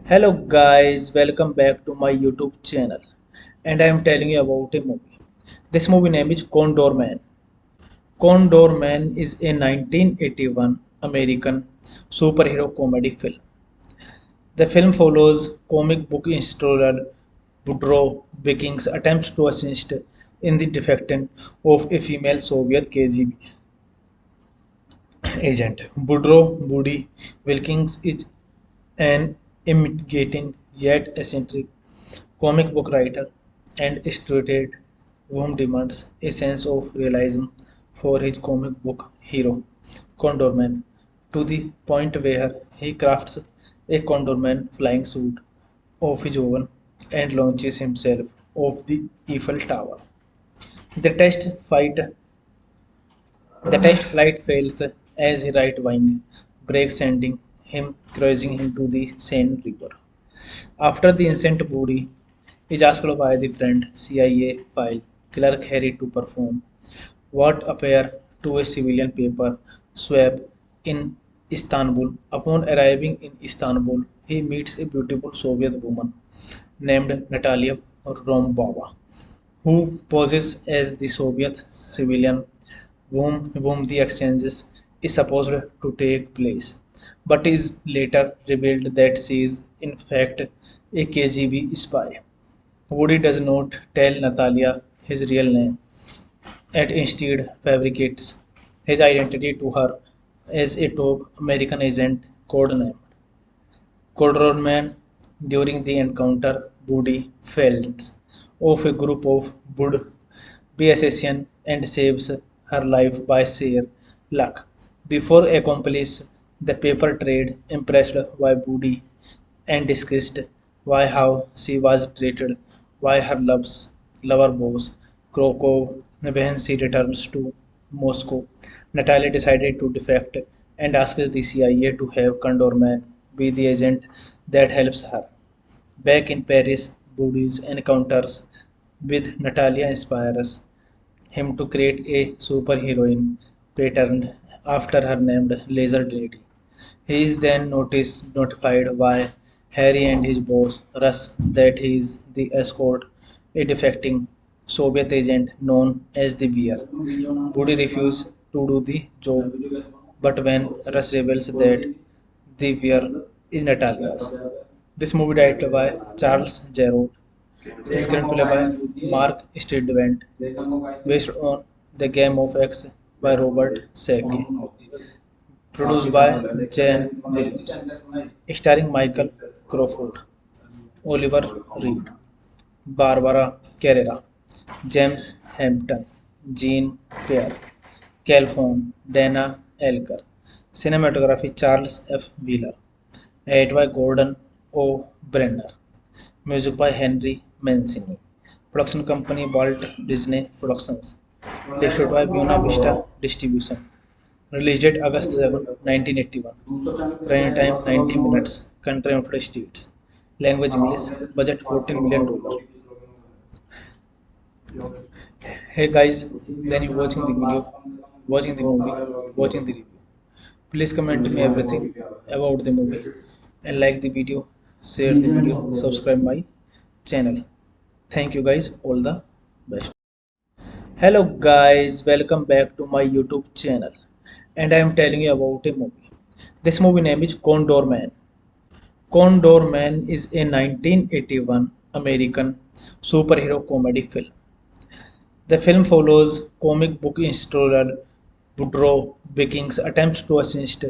Hello guys, welcome back to my YouTube channel and I am telling you about a movie. This movie name is Condor Man. Condor Man is a 1981 American superhero comedy film. The film follows comic book installer Boudreaux Viking's attempts to assist in the defection of a female Soviet KGB agent. Boudreaux Budi Wilkins is an imitating yet eccentric comic book writer and illustrator whom demands a sense of realism for his comic book hero, Condorman, to the point where he crafts a Condorman flying suit of his own and launches himself off the Eiffel Tower. The test fight the test flight fails as his right wing breaks, sending him cruising into the Seine River. After the incident, Budi is asked by the friend CIA file clerk Harry to perform what appear to a civilian paper swap in Istanbul. Upon arriving in Istanbul, he meets a beautiful Soviet woman named Natalia Rombova, who poses as the Soviet civilian whom the exchanges is supposed to take place, but is later revealed that she is in fact a KGB spy. Woody does not tell Natalia his real name and instead fabricates his identity to her as a top American agent codenamed Codorman. During the encounter, Woody fails off a group of would-be assassins and saves her life by sheer luck. Before accomplice the paper trade, impressed by Woody and discussed why how she was treated by her lover boss Krokov when she returns to Moscow. Natalia decided to defect and asks the CIA to have Condorman be the agent that helps her. Back in Paris, Boody's encounters with Natalia inspires him to create a superheroine patterned after her named Laser Lady. He is then notified by Harry and his boss, Russ, that he is the escort, a defecting Soviet agent known as the Bear. Woody refuses to do the job, but when Russ reveals that the Bear is Natalia's. This movie directed by Charles Jarrod Screenplay by Mark Stridvent, based on the Game of X by Robert Sackley, produced by Jane Williams, starring Michael Crawford, Oliver Reed, Barbara Carrera, James Hampton, Jean Pierre, Calhoun, Dana Elker. Cinematography Charles F. Wheeler. Edited by Gordon O. Brenner. Music by Henry Mancini. Production company Walt Disney Productions. Distributed by Buena Vista Distribution. Release date August 7, 1981. Running time 90 minutes. Country United States. Language English. Budget $14 million. Hey guys, then you watching the video, watching the movie, watching the review. Please comment me everything about the movie and like the video, share the video, subscribe my channel. Thank you guys, all the best. Hello guys, welcome back to my YouTube channel and I am telling you about a movie. This movie name is Condor Man. Condor Man is a 1981 American superhero comedy film. The film follows comic book illustrator Woodrow Viking's attempts to assist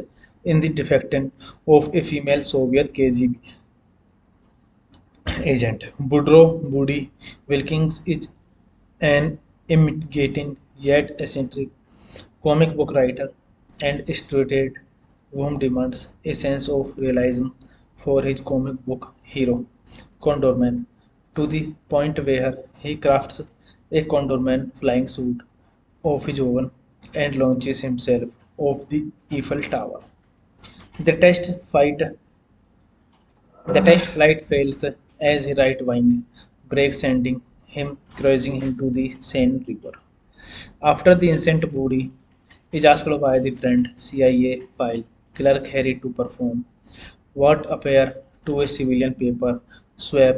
in the defection of a female Soviet KGB agent. Woodrow Woody Wilkins is an imitating yet eccentric comic book writer and illustrator whom demands a sense of realism for his comic book hero, Condorman, to the point where he crafts a Condorman flying suit of his own and launches himself off the Eiffel Tower. The the test flight fails as his right wing breaks, sending him cruising into the Seine River. After the incident, Woody is asked by the friend CIA file clerk Harry to perform what appear to a civilian paper swap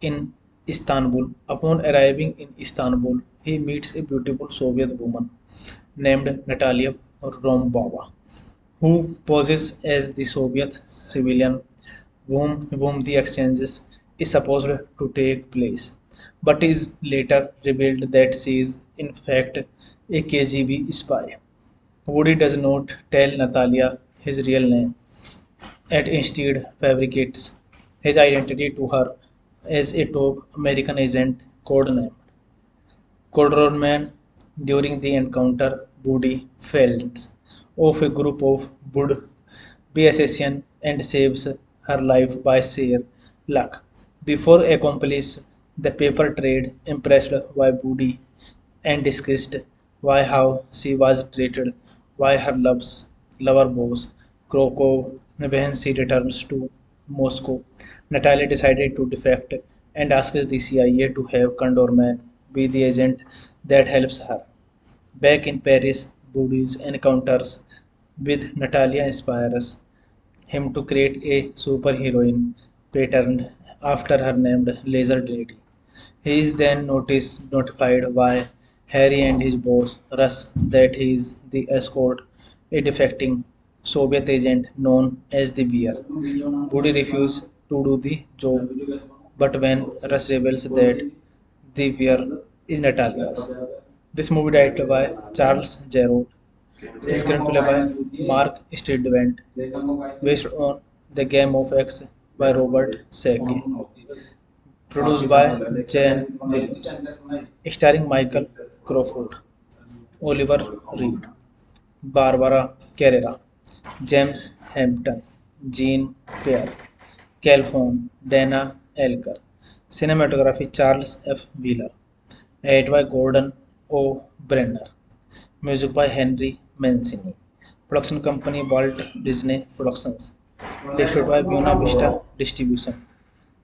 in Istanbul. Upon arriving in Istanbul, he meets a beautiful Soviet woman named Natalia Rombova, who poses as the Soviet civilian whom the exchanges is supposed to take place, but is later revealed that she is in fact a KGB spy. Woody does not tell Natalia his real name and instead fabricates his identity to her as a top American agent codenamed Codorman. During the encounter, Woody felt of a group of would-be assassins and saves her life by sheer luck. Before accomplish the paper trade, impressed by Woody and discussed why how she was treated by her lover boss Krokov when she returns to Moscow. Natalia decided to defect and asks the CIA to have Condorman be the agent that helps her. Back in Paris, Woody's encounters with Natalia inspires him to create a superheroine patterned after her named Laser Lady. He is then notified by Harry and his boss Russ that he is the escort, a defecting Soviet agent known as the Bear. Woody refuses to do the job, but when Russ reveals that the Bear is Natalia's. This movie directed by Charles Jarrott, screenplay by Mark Stridvent, based on the Game of X by Robert Sackley, produced by Jane Williams, starring Michael Crawford, Oliver Reed, Barbara Carrera, James Hampton, Jean Pierre, Calhoun, Dana Elker. Cinematography Charles F. Wheeler. Edited by Gordon O. Brenner. Music by Henry Mancini. Production company Walt Disney Productions. Distributed by Buena Vista Distribution.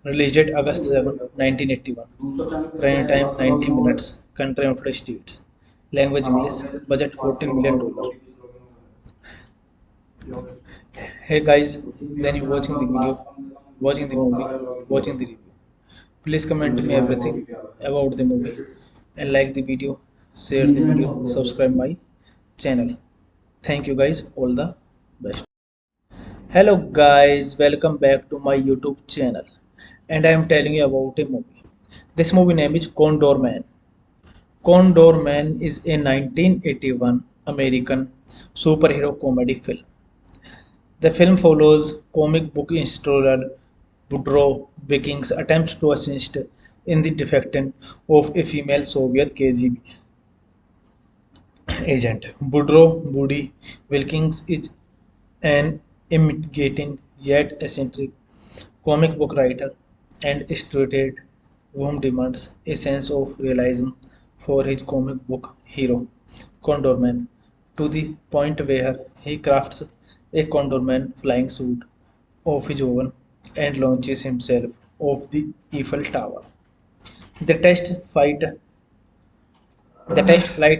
Release date August 7, 1981. Running time 90 minutes. Country United States. Language English. Budget $14 million. Hey guys, then you watching the video, watching the movie, watching the review. Please comment me everything about the movie and like the video, share the video, subscribe my channel. Thank you guys, all the best. Hello guys, welcome back to my YouTube channel and I am telling you about a movie. This movie name is Condor Man. Condor Man is a 1981 American superhero comedy film. The film follows comic book installer Woodrow Viking's attempts to assist in the defection of a female Soviet KGB agent. Woodrow Woody Wilkins is an intimidating yet eccentric comic book writer and illustrator whom demands a sense of realism for his comic book hero, Condorman, to the point where he crafts a Condorman flying suit of his own and launches himself off the Eiffel Tower. The test flight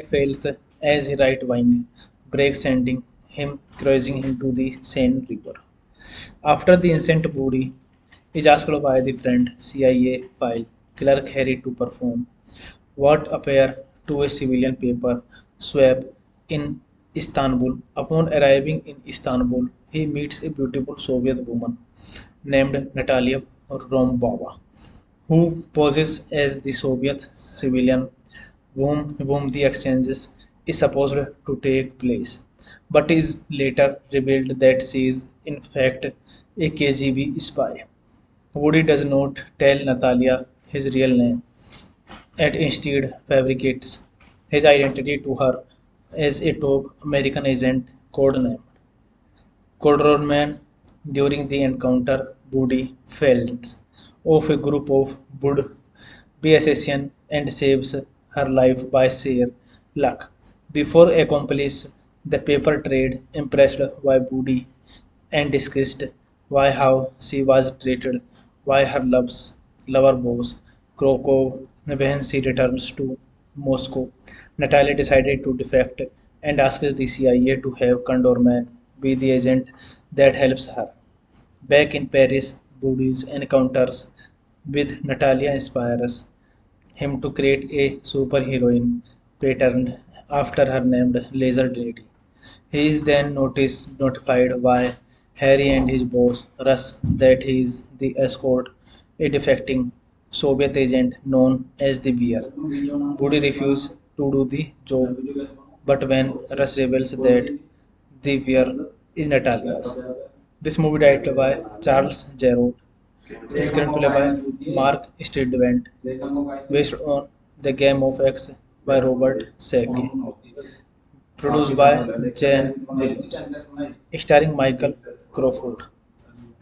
fails as his right wing breaks, sending him cruising into the Seine River. After the incident, Budi is asked by the friend CIA file clerk Harry to perform what appear to a civilian paper swap in Istanbul. Upon arriving in Istanbul, he meets a beautiful Soviet woman named Natalia Rombova, who poses as the Soviet civilian whom the exchanges is supposed to take place, but is later revealed that she is in fact a KGB spy. Woody does not tell Natalia his real name and instead fabricates his identity to her as a top American agent codenamed Codorman. During the encounter, Woody fails off a group of would-be assassins and saves her life by sheer luck. Before accomplish the paper trade, impressed by Woody and discussed why how she was treated by her lover boss Krokov when she returns to Moscow. Natalia decided to defect and asks the CIA to have Condorman be the agent that helps her. Back in Paris, Boody's encounters with Natalia inspires him to create a superheroine patterned after her named Laser Lady. He is then notified by Harry and his boss, Russ, that he is the escort, a defecting Soviet agent known as the Bear. Woody refuses to do the job, but when Russ reveals that the Bear is Natalia's. This movie directed by Charles Jarrott, screenplay by Mark Stridvent, based on The Game of X by Robert Sheckley, produced by Jane Williams, starring Michael Crawford,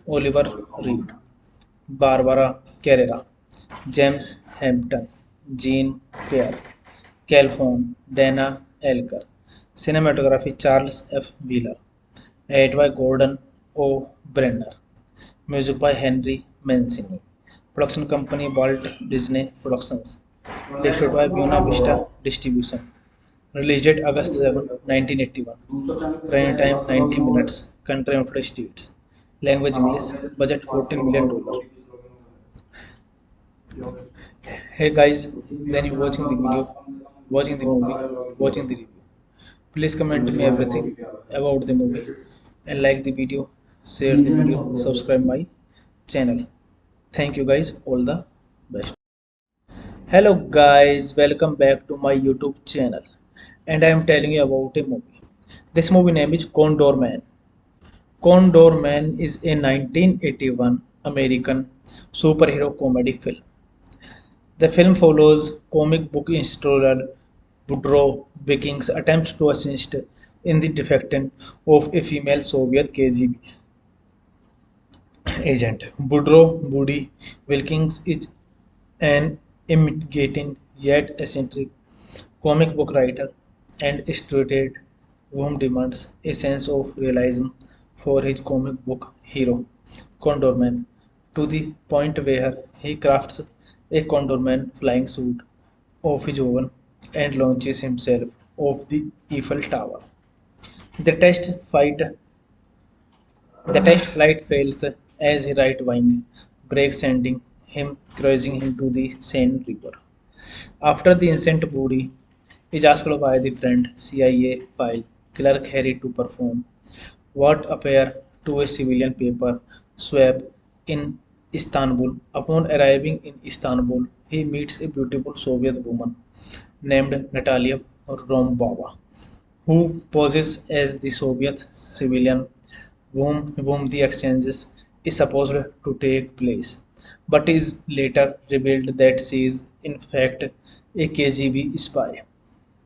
Oliver Reed, Barbara Carrera, James Hampton, Jean Pierre, Calhoun, Dana Elker. Cinematography Charles F. Wheeler. Edited by Gordon O. Brenner. Music by Henry Mancini. Production company Walt Disney Productions. Distributed by Buena Vista Distribution. Release date August 7, 1981. Running time 90 minutes. Country United States. Language English. Budget $14 million. Hey guys, then you watching the video, watching the movie, watching the review. Please comment me everything about the movie and like the video, share the video, subscribe my channel. Thank you guys, all the best. Hello guys, welcome back to my YouTube channel and I am telling you about a movie. This movie name is Condor Man. Condor Man is a 1981 American superhero comedy film. The film follows comic book installer Woodrow Viking's attempts to assist in the defection of a female Soviet KGB agent. Woodrow Woody Wilkins is an intimidating yet eccentric comic book writer and illustrator whom demands a sense of realism for his comic book hero, Condorman, to the point where he crafts a Condorman flying suit of his own and launches himself off the Eiffel Tower. The test flight fails as his right wing breaks, sending him cruising into the Seine River. After the incident, Woody is asked by the friend CIA file clerk Harry to perform what appear to a civilian paper swap in Istanbul. Upon arriving in Istanbul, he meets a beautiful Soviet woman named Natalia Rombova, who poses as the Soviet civilian whom the exchanges is supposed to take place, but is later revealed that she is in fact a KGB spy.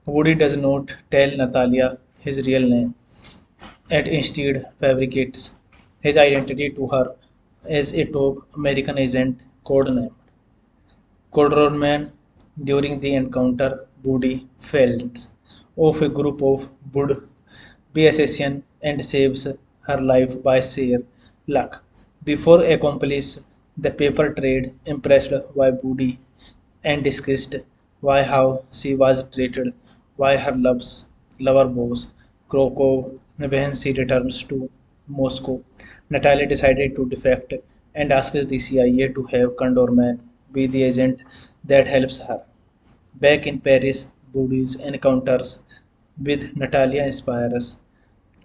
Woody does not tell Natalia his real name and instead fabricates his identity to her as a top American agent codenamed Codorman. During the encounter, Woody fails off a group of would-be assassins and saves her life by sheer luck. Before accomplish the paper trade, impressed by Woody and discussed why how she was treated, why her lover was Krakow. When she returns to Moscow, Natalia decided to defect and asks the CIA to have Condorman be the agent that helps her. Back in Paris, Boody's encounters with Natalia inspires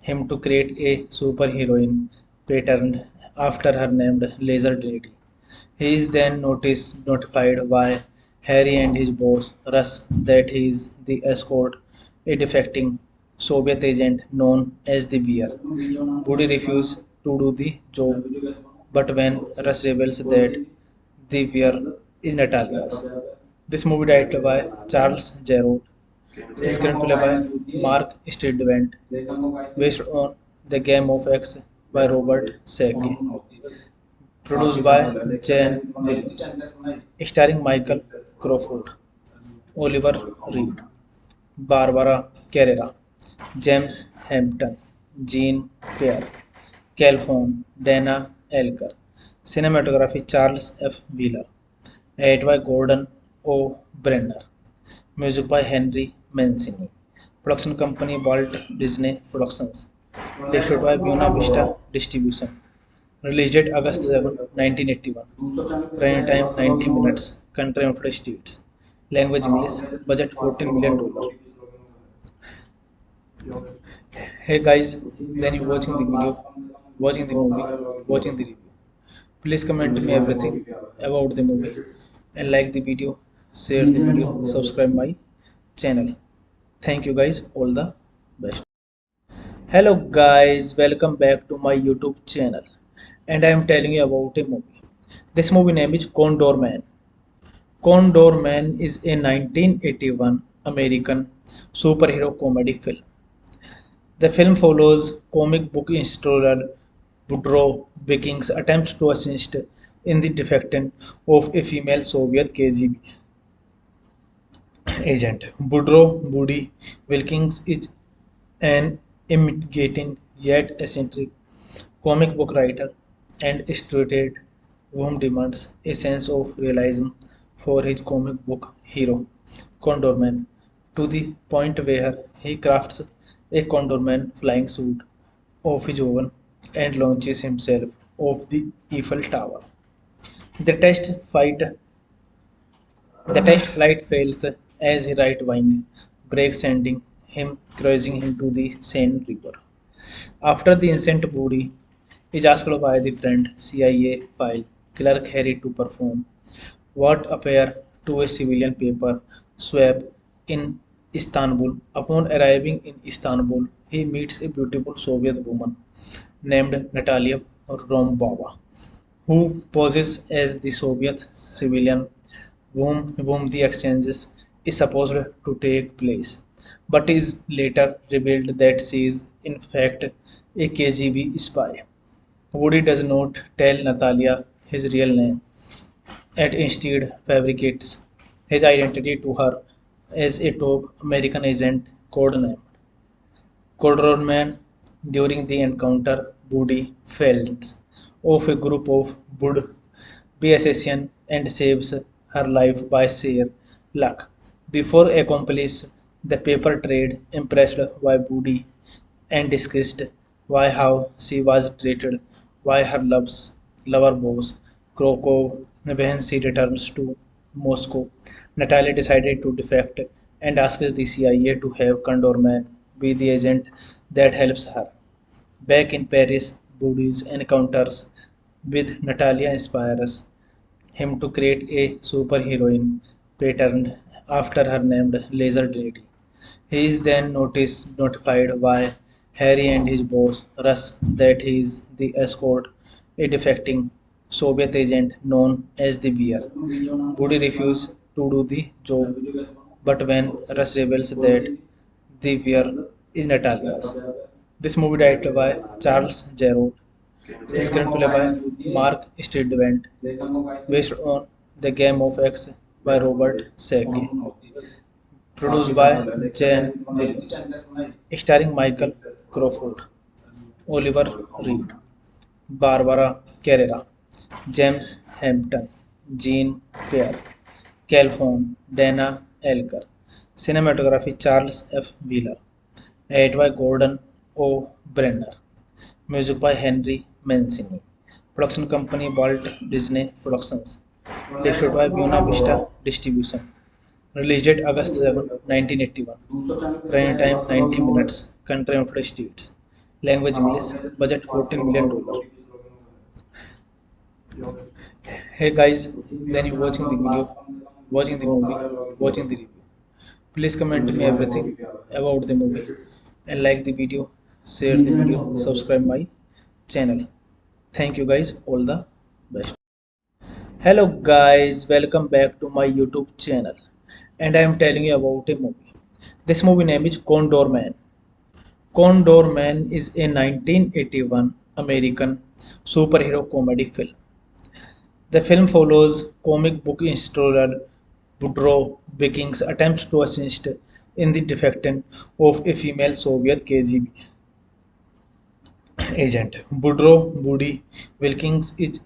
him to create a superheroine patterned after her named Laser Lady. He is then notified by Harry and his boss, Russ, that he is the escort, a defecting Soviet agent known as the Bear. Woody refuses to do the job, but when Russ reveals that the Bear is Natalia's. This movie directed by Charles Jarrott, screenplay by Mark Stridvent, based on The Game of X by Robert Shackley, produced by Jane Williams, starring Michael Crawford, Oliver Reed, Barbara Carrera, James Hampton, Jean Pierre, Calhoun, Dana Elker. Cinematography Charles F. Wheeler. Edited by Gordon O. Brenner. Music by Henry Mancini. Production company Walt Disney Productions. Distributed by Buena Vista Distribution. Release date August 7, 1981. Running time 90 minutes. Country United States. Language English. Budget $14 million. Hey guys, then you watching the video, watching the movie, watching the review. Please comment me everything about the movie and like the video, share the video, subscribe my channel. Thank you guys, all the best. Hello guys, welcome back to my YouTube channel and I am telling you about a movie. This movie name is Condor Man. Condor Man is a 1981 American superhero comedy film. The film follows comic book illustrator Woodrow Wilkins' attempts to assist in the defection of a female Soviet KGB agent. Woody Wilkins is an intimidating yet eccentric comic book writer and illustrator whom demands a sense of realism for his comic book hero, Condorman, to the point where he crafts a Condorman flying suit of his own and launches himself off the Eiffel Tower. The test fight the test flight fails as his right wing breaks, sending him cruising into the Seine River. After the incident, Woody is asked by the friend CIA file clerk Harry to perform what appear to a civilian paper swap in Istanbul. Upon arriving in Istanbul, he meets a beautiful Soviet woman named Natalia Rombova, who poses as the Soviet civilian whom the exchanges is supposed to take place, but is later revealed that she is in fact a KGB spy. Woody does not tell Natalia his real name and instead fabricates his identity to her as a top American agent codenamed Codorman. During the encounter, Woody fails off a group of would-be assassins and saves her life by sheer luck. Before accomplish the paper trade, impressed by Woody and discussed why how she was treated, why her lover was Krakow. When she returns to Moscow, Natalia decided to defect and asks the CIA to have Condorman be the agent that helps her. Back in Paris, Boody's encounters with Natalia inspires him to create a superheroine patterned after her named Laser Lady. He is then notified by Harry and his boss, Russ, that he is the escort, a defecting Soviet agent known as the Bear. Woody refuses to do the job, but when Russ reveals that the Bear is Natalia's. This movie directed by Charles Jarrod, screenplay by Mark Stridvent, based on The Game of X by Robert Sheckley, produced by Jane Williams, starring Michael Crawford, Oliver Reed, Barbara Carrera, James Hampton, Jean Pierre, Calhoun, Dana Elker, cinematography Charles F. Wheeler, edited by Gordon O. Brenner, music by Henry Mancini, production company Walt Disney Productions, distributed by Buena Vista Distribution. Release date August 7, 1981. Running time 90 minutes. Country United States. Language English. Budget $14 million. Hey guys, then you watching the video, watching the movie, watching the review. Please comment me everything about the movie and like the video, share the video, subscribe my channel. Thank you guys, all the best. Hello guys, welcome back to my YouTube channel and I am telling you about a movie. This movie name is Condor Man. Condor Man is a 1981 American superhero comedy film. The film follows comic book installer Woodrow Wilkins' attempts to assist in the defection of a female Soviet KGB agent. Woody Wilkins is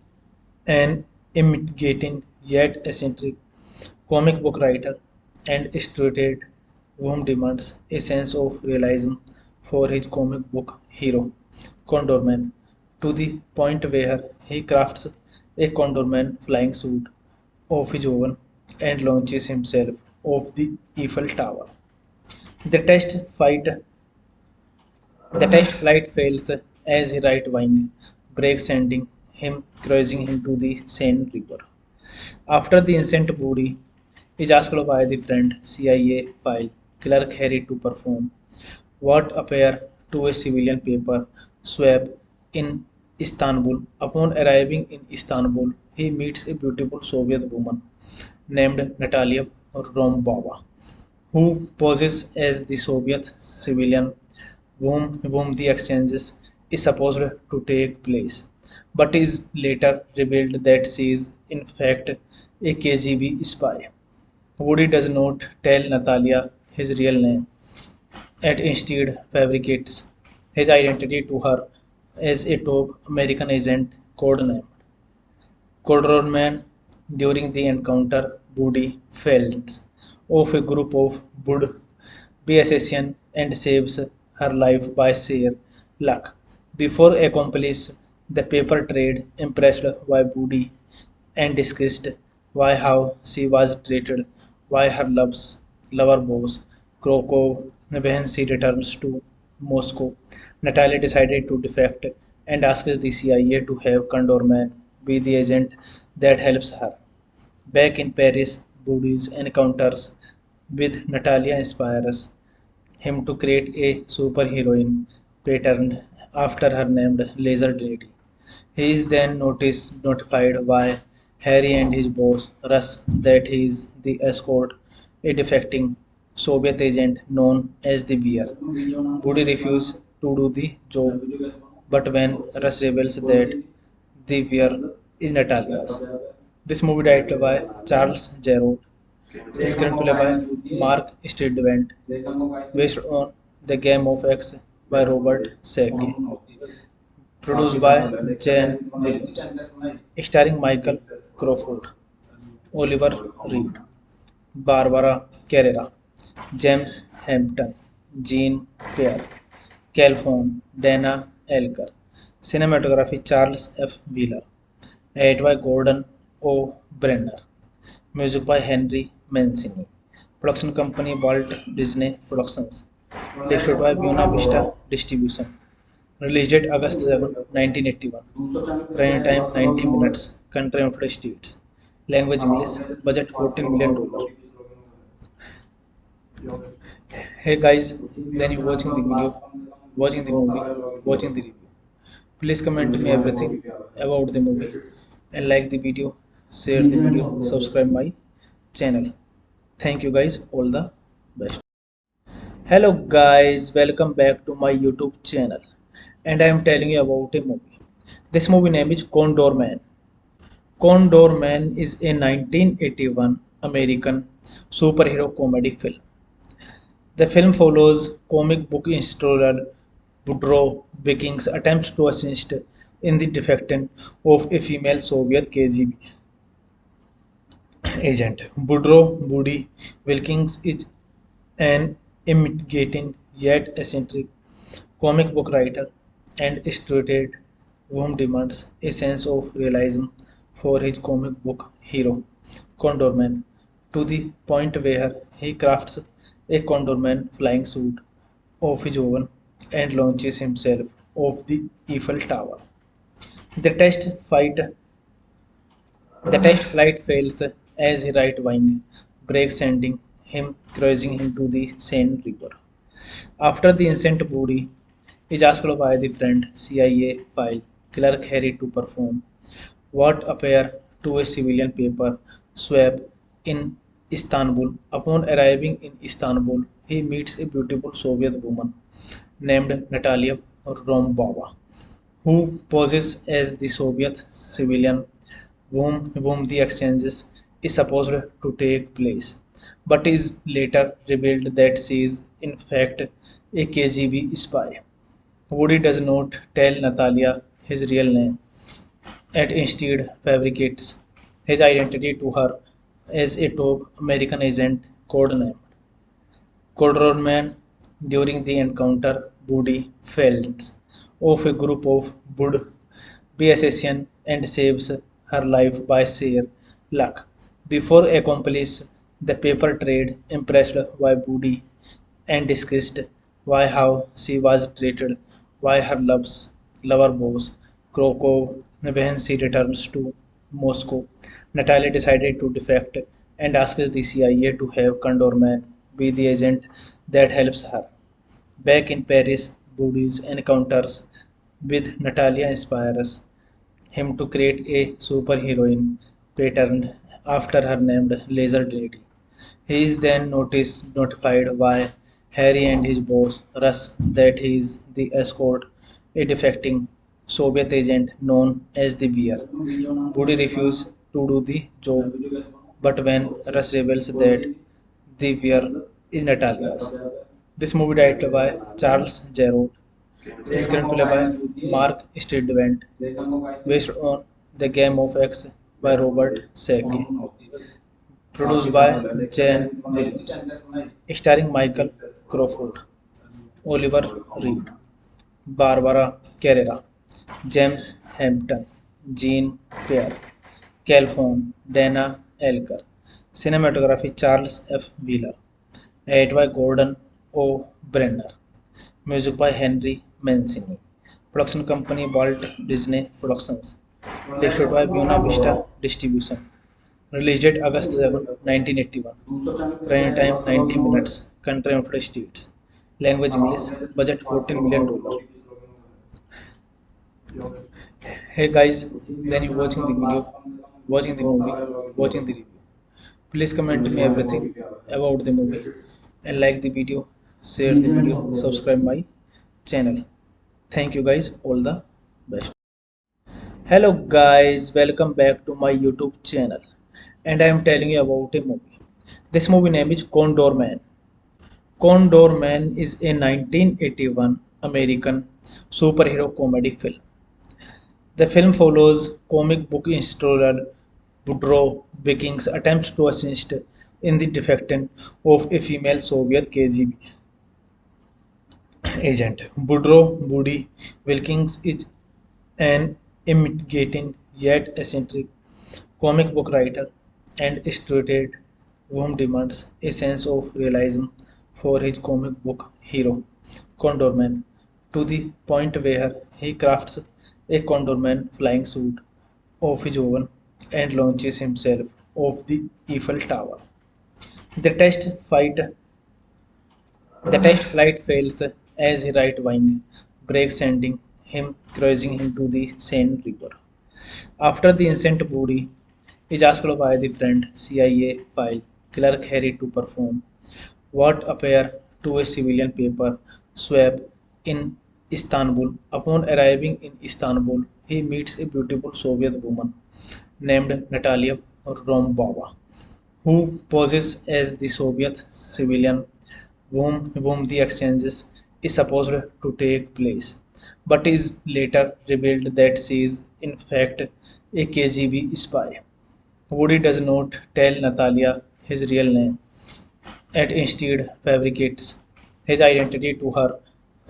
an intimidating yet eccentric comic book writer and illustrator whom demands a sense of realism for his comic book hero, Condorman, to the point where he crafts a Condorman flying suit of his own and launches himself off the Eiffel Tower. The test fight the test flight fails as his right wing breaks, sending him cruising into the Seine River. After the incident, Woody is asked by the friend CIA file clerk Harry to perform what appear to a civilian paper swap in Istanbul. Upon arriving in Istanbul, he meets a beautiful Soviet woman named Natalia Rombova, who poses as the Soviet civilian whom the exchanges is supposed to take place, but is later revealed that she is in fact a KGB spy. Woody does not tell Natalia his real name and instead fabricates his identity to her as a top American agent codenamed Codorman. During the encounter, Woody fends off a group of would-be assassins and saves her life by sheer luck. Before accomplice the paper trade, impressed by Woody and discussed why how she was treated by her lover boss Krokov when she returns to Moscow. Natalia decided to defect and asks the CIA to have Condorman be the agent that helps her. Back in Paris, Woody's encounters with Natalia inspires him to create a superheroine patterned after her named Laser Lady. He is then notified by Harry and his boss, Russ, that he is the escort, a defecting Soviet agent known as the Bear. Woody refuses to do the job, but when Russ reveals that the Bear is Natalia's. This movie directed by Charles Jarrod, screenplay by Mark Stridvent, based on The Game of X by Robert Sheckley, produced by Jane Williams, starring Michael Crawford, Oliver Reed, Barbara Carrera, James Hampton, Jean Pierre, Calhoun, Dana Elker, cinematography Charles F. Wheeler, edited by Gordon O. Brenner, music by Henry Mancini, production company Walt Disney Productions, distributed by Buena Vista Distribution. Release date August 7, 1981. Prime time 90 minutes. Country United States. Language English. Budget $14 million. Hey guys, then you watching the video, watching the movie, watching the review. Please comment me everything about the movie and like the video, share the video, subscribe my channel. Thank you guys, all the best. Hello guys, welcome back to my YouTube channel and I am telling you about a movie. This movie name is Condor Man. Condor Man is a 1981 American superhero comedy film. The film follows comic book installer Woodrow Wilkins' attempts to assist in the defection of a female Soviet KGB agent. Woody Wilkins is an intimidating yet eccentric comic book writer and illustrator whom demands a sense of realism for his comic book hero, Condorman, to the point where he crafts a Condorman flying suit of his own and launches himself off the Eiffel Tower. The test flight fails as his right wing breaks, sending him cruising into the Seine River. After the incident, Budi is asked by the friend CIA file clerk Harry to perform what appear to a civilian paper swap in Istanbul. Upon arriving in Istanbul, he meets a beautiful Soviet woman named Natalia Rombova, who poses as the Soviet civilian whom the exchanges is supposed to take place, but is later revealed that she is in fact a KGB spy. Woody does not tell Natalia his real name and instead fabricates his identity to her as a top American agent codenamed Codorman. During the encounter, Woody fails off a group of would-be assassins and saves her life by sheer luck. Before accomplice the paper trade, impressed by Woody and discussed why how she was treated by her lover boss Krokov when she returns to Moscow. Natalia decided to defect and asks the CIA to have Condorman be the agent that helps her. Back in Paris, Woody's encounters with Natalia inspires him to create a superheroine patterned after her named Laser Lady. He is then notified by Harry and his boss, Russ, that he is the escort, a defecting Soviet agent known as the Bear. Woody refuses to do the job, but when Russ reveals that the Bear is Natalia's. This movie directed by Charles Jarrod, screenplay by Mark Stridvent, based on The Game of X by Robert Sackley, produced by Jan Williams, starring Michael Crawford, Oliver Reed, Barbara Carrera, James Hampton, Jean Pierre, Calhoun, Dana Elker, cinematography Charles F. Wheeler, edited by Gordon O. Brenner, music by Henry Mancini, production company Walt Disney Productions, distributed by Buena Vista Distribution. Release date August 7, 1981. Prime time 90 minutes. Country United States. Language English. Budget $14 million. Hey guys, then you watching the video, watching the movie, watching the review. Please comment me everything about the movie and like the video, share the video, subscribe my channel. Thank you guys, all the best. Hello guys, welcome back to my YouTube channel and I am telling you about a movie. This movie name is Condor Man. Condor Man is a 1981 American superhero comedy film. The film follows comic book installer Woodrow Wilkins' attempts to assist in the defection of a female Soviet KGB agent. Woody Wilkins is an intimidating yet eccentric comic book writer and illustrator whom demands a sense of realism for his comic book hero, Condorman, to the point where he crafts a Condorman flying suit of his own and launches himself off the Eiffel Tower. The test flight fails as his right wing breaks, sending him cruising into the Seine River. After the incident, Budi is asked by the friend CIA file clerk Harry to perform what appear to a civilian paper swap in Istanbul. Upon arriving in Istanbul, he meets a beautiful Soviet woman named Natalia Rombova, who poses as the Soviet civilian whom the exchanges is supposed to take place, but is later revealed that she is in fact a KGB spy. Woody does not tell Natalia his real name and instead fabricates his identity to her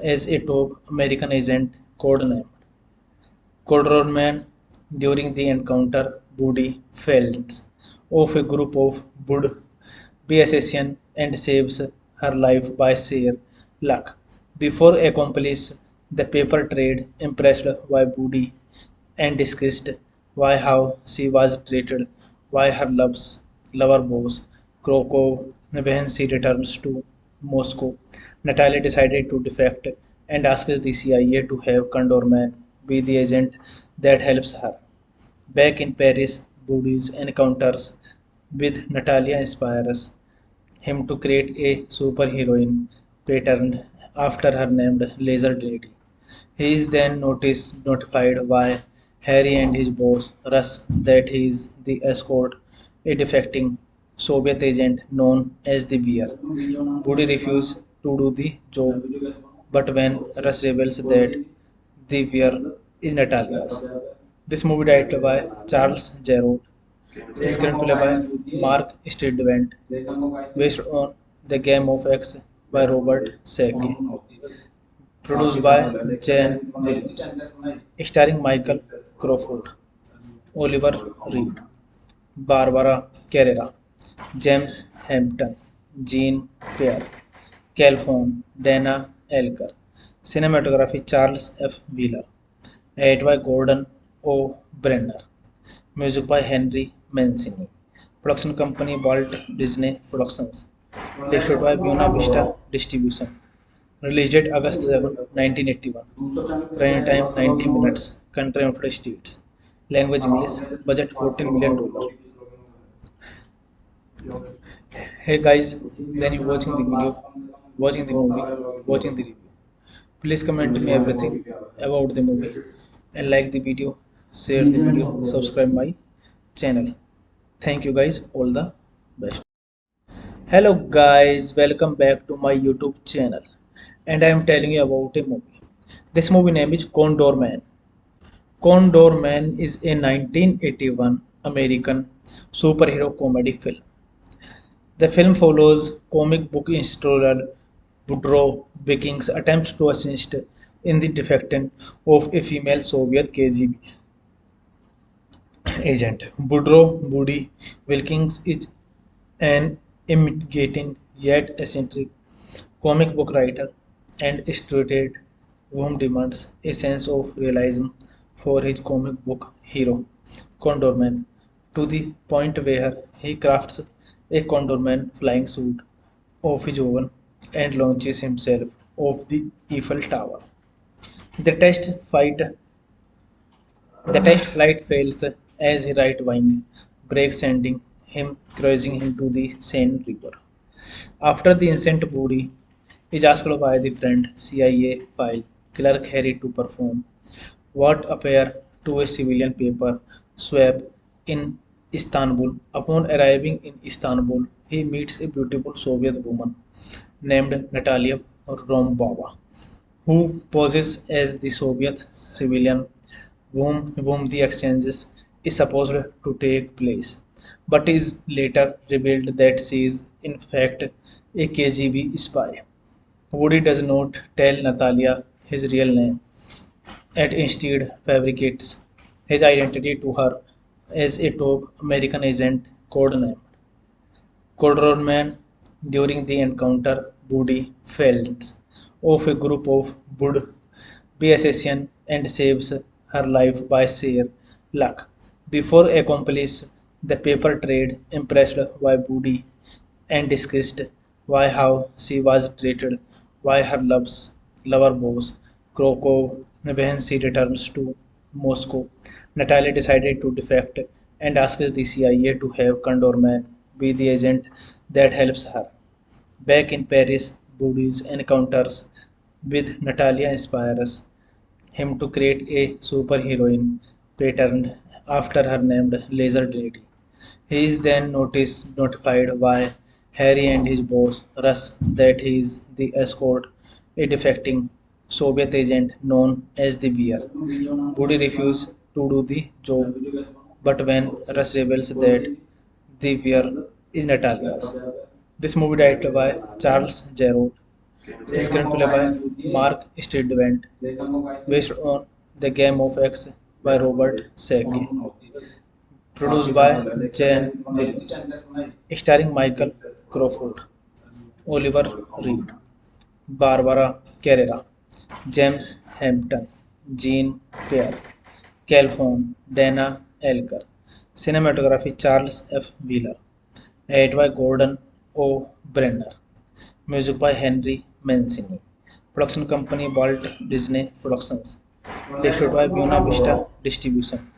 as a top American agent codenamed Codorman. During the encounter, Woody fails off a group of would-be assassins and saves her life by sheer luck. Before accomplice the paper trade, impressed by Woody and discussed why how she was treated by her lover boss Krokov when she returns to Moscow. Natalia decided to defect and asks the CIA to have Condorman be the agent that helps her. Back in Paris, Woody's encounters with Natalia inspires him to create a superheroine patterned after her named Laser Lady. He is then notified by Harry and his boss, Russ, that he is the escort, a defecting Soviet agent known as the Bear. Woody refuses to do the job, but when Russ reveals that the Bear is Natalia's. This movie directed by Charles Jarrod, screenplay by Mark Stridvent, based on The Game of X by Robert Sackley, produced by Jan Williams, starring Michael Crawford, Oliver Reed, Barbara Carrera, James Hampton, Jean Pierre, Calhoun, Dana Elker, cinematography Charles F. Wheeler, edited by Gordon O. Brenner, music by Henry Mancini, production company Walt Disney Productions, distributed by Buena Vista Distribution. Release date August 7, 1981. Running time 90 minutes. Country United States. Language English. Budget $14 million. Hey guys, then you watching the video, watching the movie, watching the review. Please comment me everything about the movie and like the video, share the video, subscribe my channel. Thank you guys, all the best. Hello guys, welcome back to my YouTube channel and I am telling you about a movie. This movie name is Condor Man. Condor Man is a 1981 American superhero comedy film. The film follows comic book illustrator Woodrow Wilkins' attempts to assist in the defection of a female Soviet KGB agent. Woody Wilkins is an imitating yet eccentric comic book writer and illustrator whom demands a sense of realism for his comic book hero, Condorman, to the point where he crafts a Condorman flying suit of his own and launches himself off the Eiffel Tower. The test flight fails as his right wing breaks, sending him cruising into the Seine River. After the incident, Woody is asked by the friend CIA file clerk Harry to perform what appear to a civilian paper swap in Istanbul. Upon arriving in Istanbul, he meets a beautiful Soviet woman named Natalia Rombova, who poses as the Soviet civilian whom the exchanges is supposed to take place, but is later revealed that she is in fact a KGB spy. Woody does not tell Natalia his real name and instead fabricates his identity to her as a top American agent codenamed Codorman. During the encounter, Woody fails off a group of be assassin and saves her life by sheer luck. Before accomplice, the paper trade impressed by Booty and discussed why how she was treated, why her lover was Krokov. When she returns to Moscow, Natalia decided to defect and asks the CIA to have Condorman be the agent that helps her. Back in Paris, Booty's encounters with Natalia inspires him to create a superheroine patterned after her named Laser Lady. He is then notified by Harry and his boss, Russ, that he is the escort, a defecting Soviet agent known as the Bear. Woody refuses to do the job, but when Russ reveals that the Bear is Natalia's. This movie directed by Charles Jarrod, screenplay by Mark Stridvent, based on The Game of X by Robert Sheckley, produced by Jan Williams, starring Michael Crawford, Oliver Reed, Barbara Carrera, James Hampton, Jean Pierre, Calhoun, Dana Elker, cinematography Charles F. Wheeler, edited by Gordon O. Brenner, music by Henry Mancini, production company Walt Disney Productions, distributed by Buena Vista Distribution.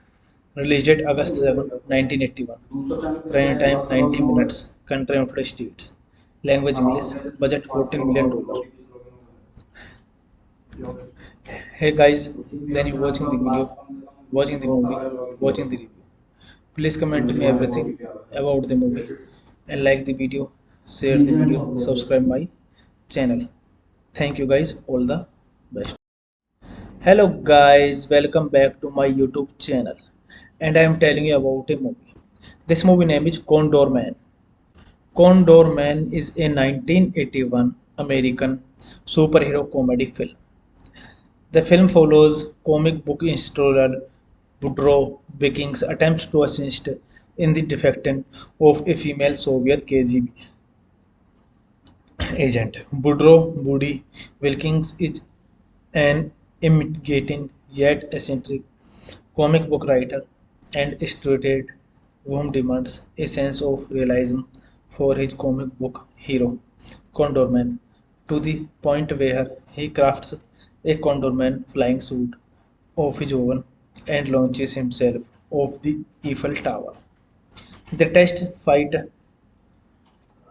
Release date August 7, 1981. Running time 90 minutes. Country United States. Language English. Budget $14 million. Hey guys, then you watching the video, watching the movie, watching the review. Please comment to me everything about the movie and like the video, share the video, subscribe my channel. Thank you guys, all the best. Hello guys, welcome back to my YouTube channel and I am telling you about a movie. This movie name is Condor Man. Condor Man is a 1981 American superhero comedy film. The film follows comic book illustrator Woodrow Viking's attempts to assist in the defection of a female Soviet KGB agent. Woodrow Woody Wilkins is an imitating yet eccentric comic book writer and illustrator whom demands a sense of realism for his comic book hero, Condorman, to the point where he crafts a Condorman flying suit of his own and launches himself off the Eiffel Tower. The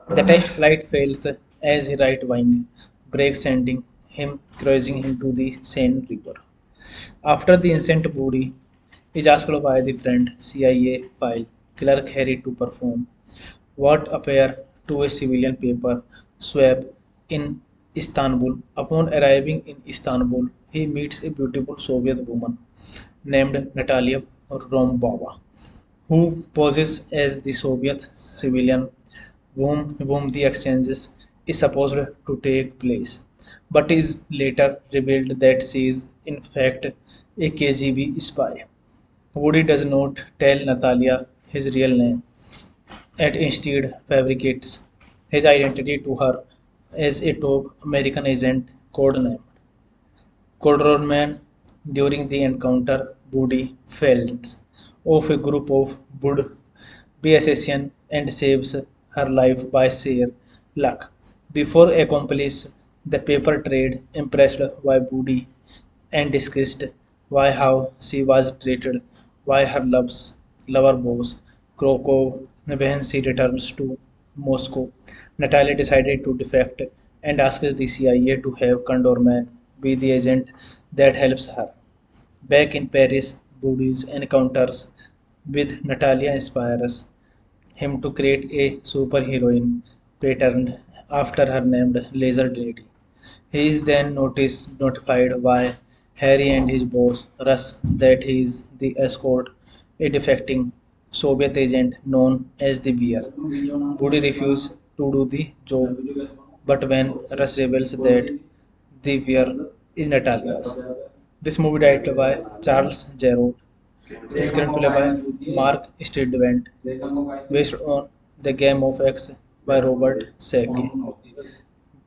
the test flight fails as his right wing breaks, sending him cruising into the Seine River. After the incident, Woody is asked by the friend CIA file clerk Harry to perform what appear to a civilian paper swap in Istanbul. Upon arriving in Istanbul, he meets a beautiful Soviet woman named Natalia Rombova, who poses as the Soviet civilian whom the exchanges is supposed to take place, but is later revealed that she is in fact a KGB spy. Woody does not tell Natalia his real name and instead fabricates his identity to her as a top American agent codenamed Codorman. During the encounter, Woody fails off a group of would-be assassins and saves her life by sheer luck. Before accomplice, the paper trade impressed by Woody and discussed why how she was treated, why her lover was Krokov. When she returns to Moscow, Natalia decided to defect and asks the CIA to have Condorman be the agent that helps her. Back in Paris, Woody's encounters with Natalia inspires him to create a superheroine patterned after her named Laser Lady. He is then notified by Harry and his boss, Russ, that he is the escort, a defecting Soviet agent known as the Bear. Woody refuses to do the job, but when Russ reveals that the Bear is Natalia's. This movie directed by Charles Jarrod, screenplay by Mark Stridvent, based on The Game of X by Robert Sheckley,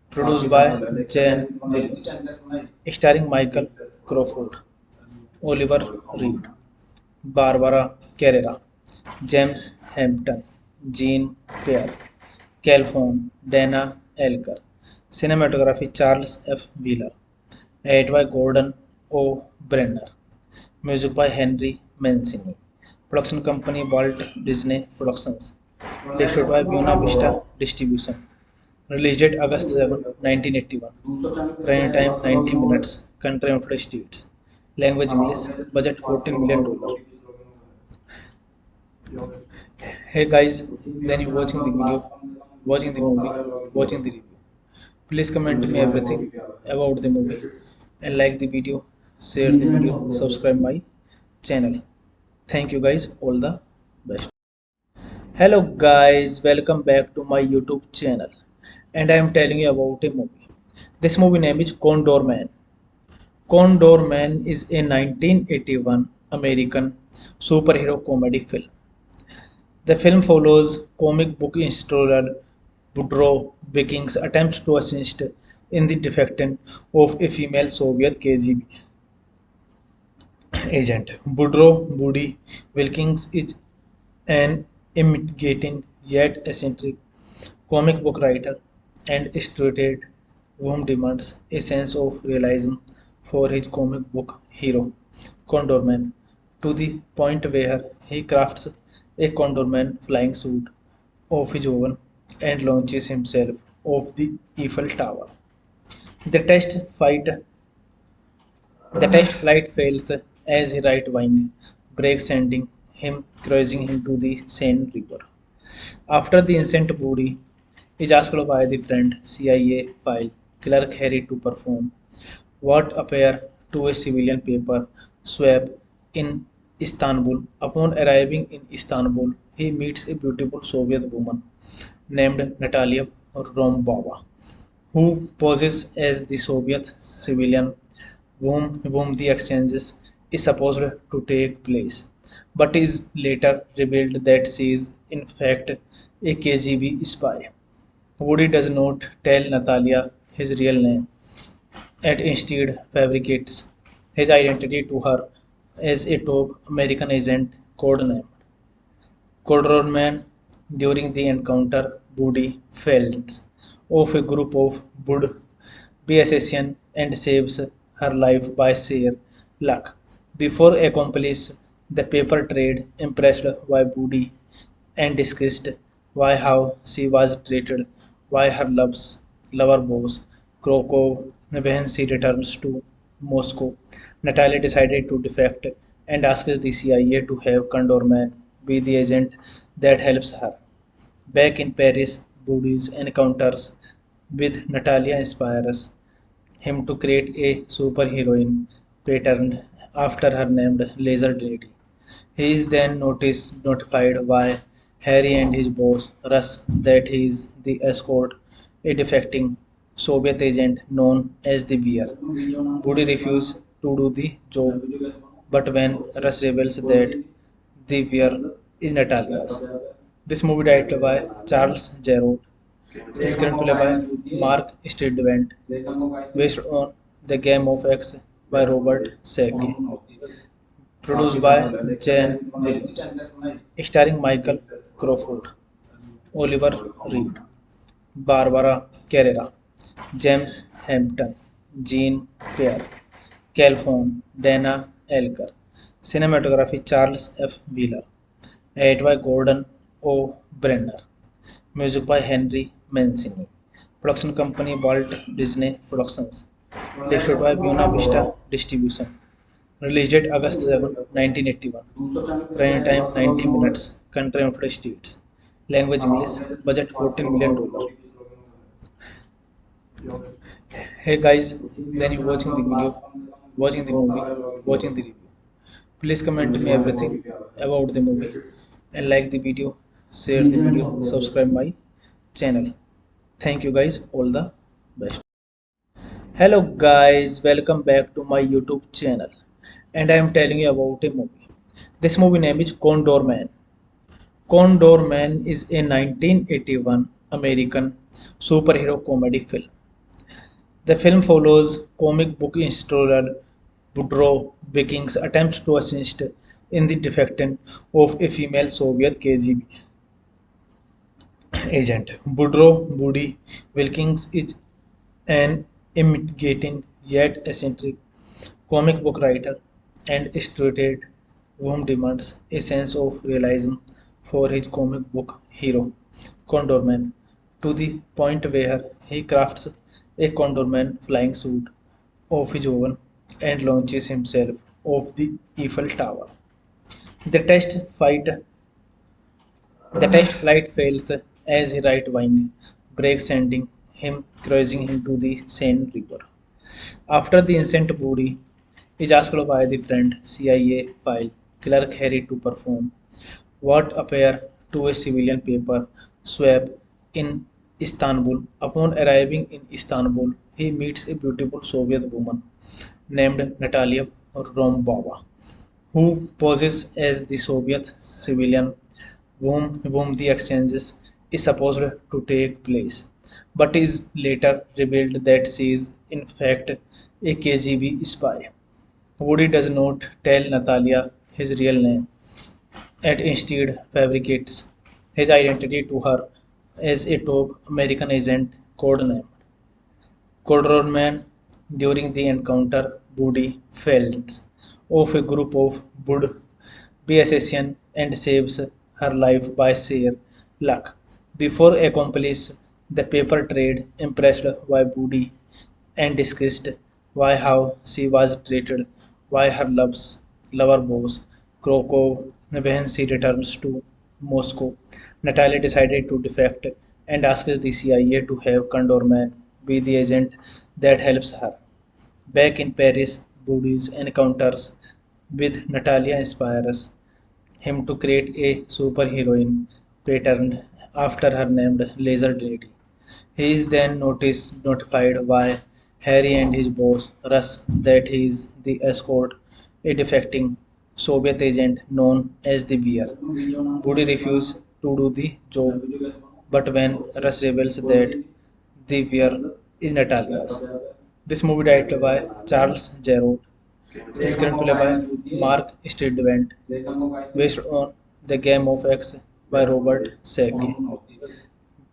produced by Jan Williams, starring Michael Crawford, Oliver Reed, Barbara Carrera, James Hampton, Jean Pierre, Calhoun, Dana Elker. Cinematography Charles F. Wheeler. Edit by Gordon O. Brenner. Music by Henry Mancini. Production company Walt Disney Productions. Distributed by Buena Vista Distribution. Release date August 7, 1981. Running time 90 minutes. Country United States. Language English. Budget $14 million. Hey guys, then you watching the video, watching the movie, watching the review. Please comment me everything about the movie and like the video, share the video, subscribe my channel. Thank you guys, all the best. Hello guys, welcome back to my YouTube channel and I am telling you about a movie. This movie name is Condor Man. Condor Man is a 1981 American superhero comedy film. The film follows comic book illustrator Woodrow Wilkins' attempts to assist in the defection of a female Soviet KGB agent. Woody Wilkins is an intimidating yet eccentric comic book writer and illustrator whom demands a sense of realism for his comic book hero, Condorman, to the point where he crafts a Condorman flying suit of his own and launches himself off the Eiffel Tower. The the test flight fails as his right wing breaks, sending him cruising into the Seine River. After the incident, Woody is asked by the friend CIA file clerk Harry to perform what appear to a civilian paper swap in Istanbul. Upon arriving in Istanbul, he meets a beautiful Soviet woman named Natalia Rombova, who poses as the Soviet civilian whom the exchanges is supposed to take place, but is later revealed that she is in fact a KGB spy. Woody does not tell Natalia his real name and instead fabricates his identity to her as a top American agent codenamed Codorman. During the encounter, Woody fails off a group of would-be assassins and saves her life by sheer luck. Before accomplish the paper trade, impressed by Woody and discussed why how she was treated by her lover boss Krokov when she returns to Moscow. Natalia decided to defect and asks the CIA to have Condorman be the agent that helps her. Back in Paris, Woody's encounters with Natalia inspires him to create a superheroine patterned after her named Laser Lady. He is then notified by Harry and his boss, Russ, that he is the escort, a defecting Soviet agent known as the Bear. Woody refuses to do the job, but when Russ reveals that the Bear is Natalia's. This movie directed by Charles Jarrott, screenplay by Mark Stridvent, based on The Game of X by Robert Shackley, produced by Jan Williams, starring Michael Crawford, Oliver Reed, Barbara Carrera, James Hampton, Jean Pierre, Calhoun, Dana Elker. Cinematography Charles F. Wheeler. Edit by Gordon O. Brenner. Music by Henry Mancini. Production company Walt Disney Productions. Distributed by Buena Vista Distribution. Release date August 7, 1981. Running time 90 minutes. Country United States. Language English. Budget $14 million. Hey guys, then you watching the video, watching the movie, watching the review. Please comment me everything about the movie and like the video, share the video, subscribe my channel. Thank you guys, all the best. Hello guys, welcome back to my YouTube channel and I am telling you about a movie. This movie name is Condor Man. Condor Man is a 1981 American superhero comedy film. The film follows comic book illustrator Woodrow Vikings attempts to assist in the defection of a female Soviet KGB agent. Woodrow Woody Wilkins is an intimidating yet eccentric comic book writer and illustrator whom demands a sense of realism for his comic book hero, Condorman, to the point where he crafts a Condorman flying suit of his own and launches himself off the Eiffel Tower. The test fight the test flight fails as his right wing breaks, sending him cruising into the Seine River. After the incident, Budi is asked by the friend CIA file clerk Harry to perform what appear to a civilian paper swap in Istanbul. Upon arriving in Istanbul, he meets a beautiful Soviet woman named Natalia Rombova, who poses as the Soviet civilian whom the exchanges is supposed to take place, but is later revealed that she is in fact a KGB spy. Woody does not tell Natalia his real name and instead fabricates his identity to her as a top American agent codenamed Codorman. During the encounter, Woody fails off a group of would-be assassins and saves her life by sheer luck. Before accomplish the paper trade, impressed by Woody and discussed why how she was treated by her lover boss Krokov when she returns to Moscow. Natalia decided to defect and asks the CIA to have Condorman be the agent that helps her. Back in Paris, Boody's encounters with Natalia inspires him to create a superheroine patterned after her named Laser Lady. He is then notified by Harry and his boss, Russ, that he is the escort, a defecting Soviet agent known as the Bear. Woody refuses to do the job, but when Russ reveals that the Bear is Natalia's. This movie directed by Charles Jarrott, screenplay by Mark Stridvent, based on The Game of X by Robert Sheckley,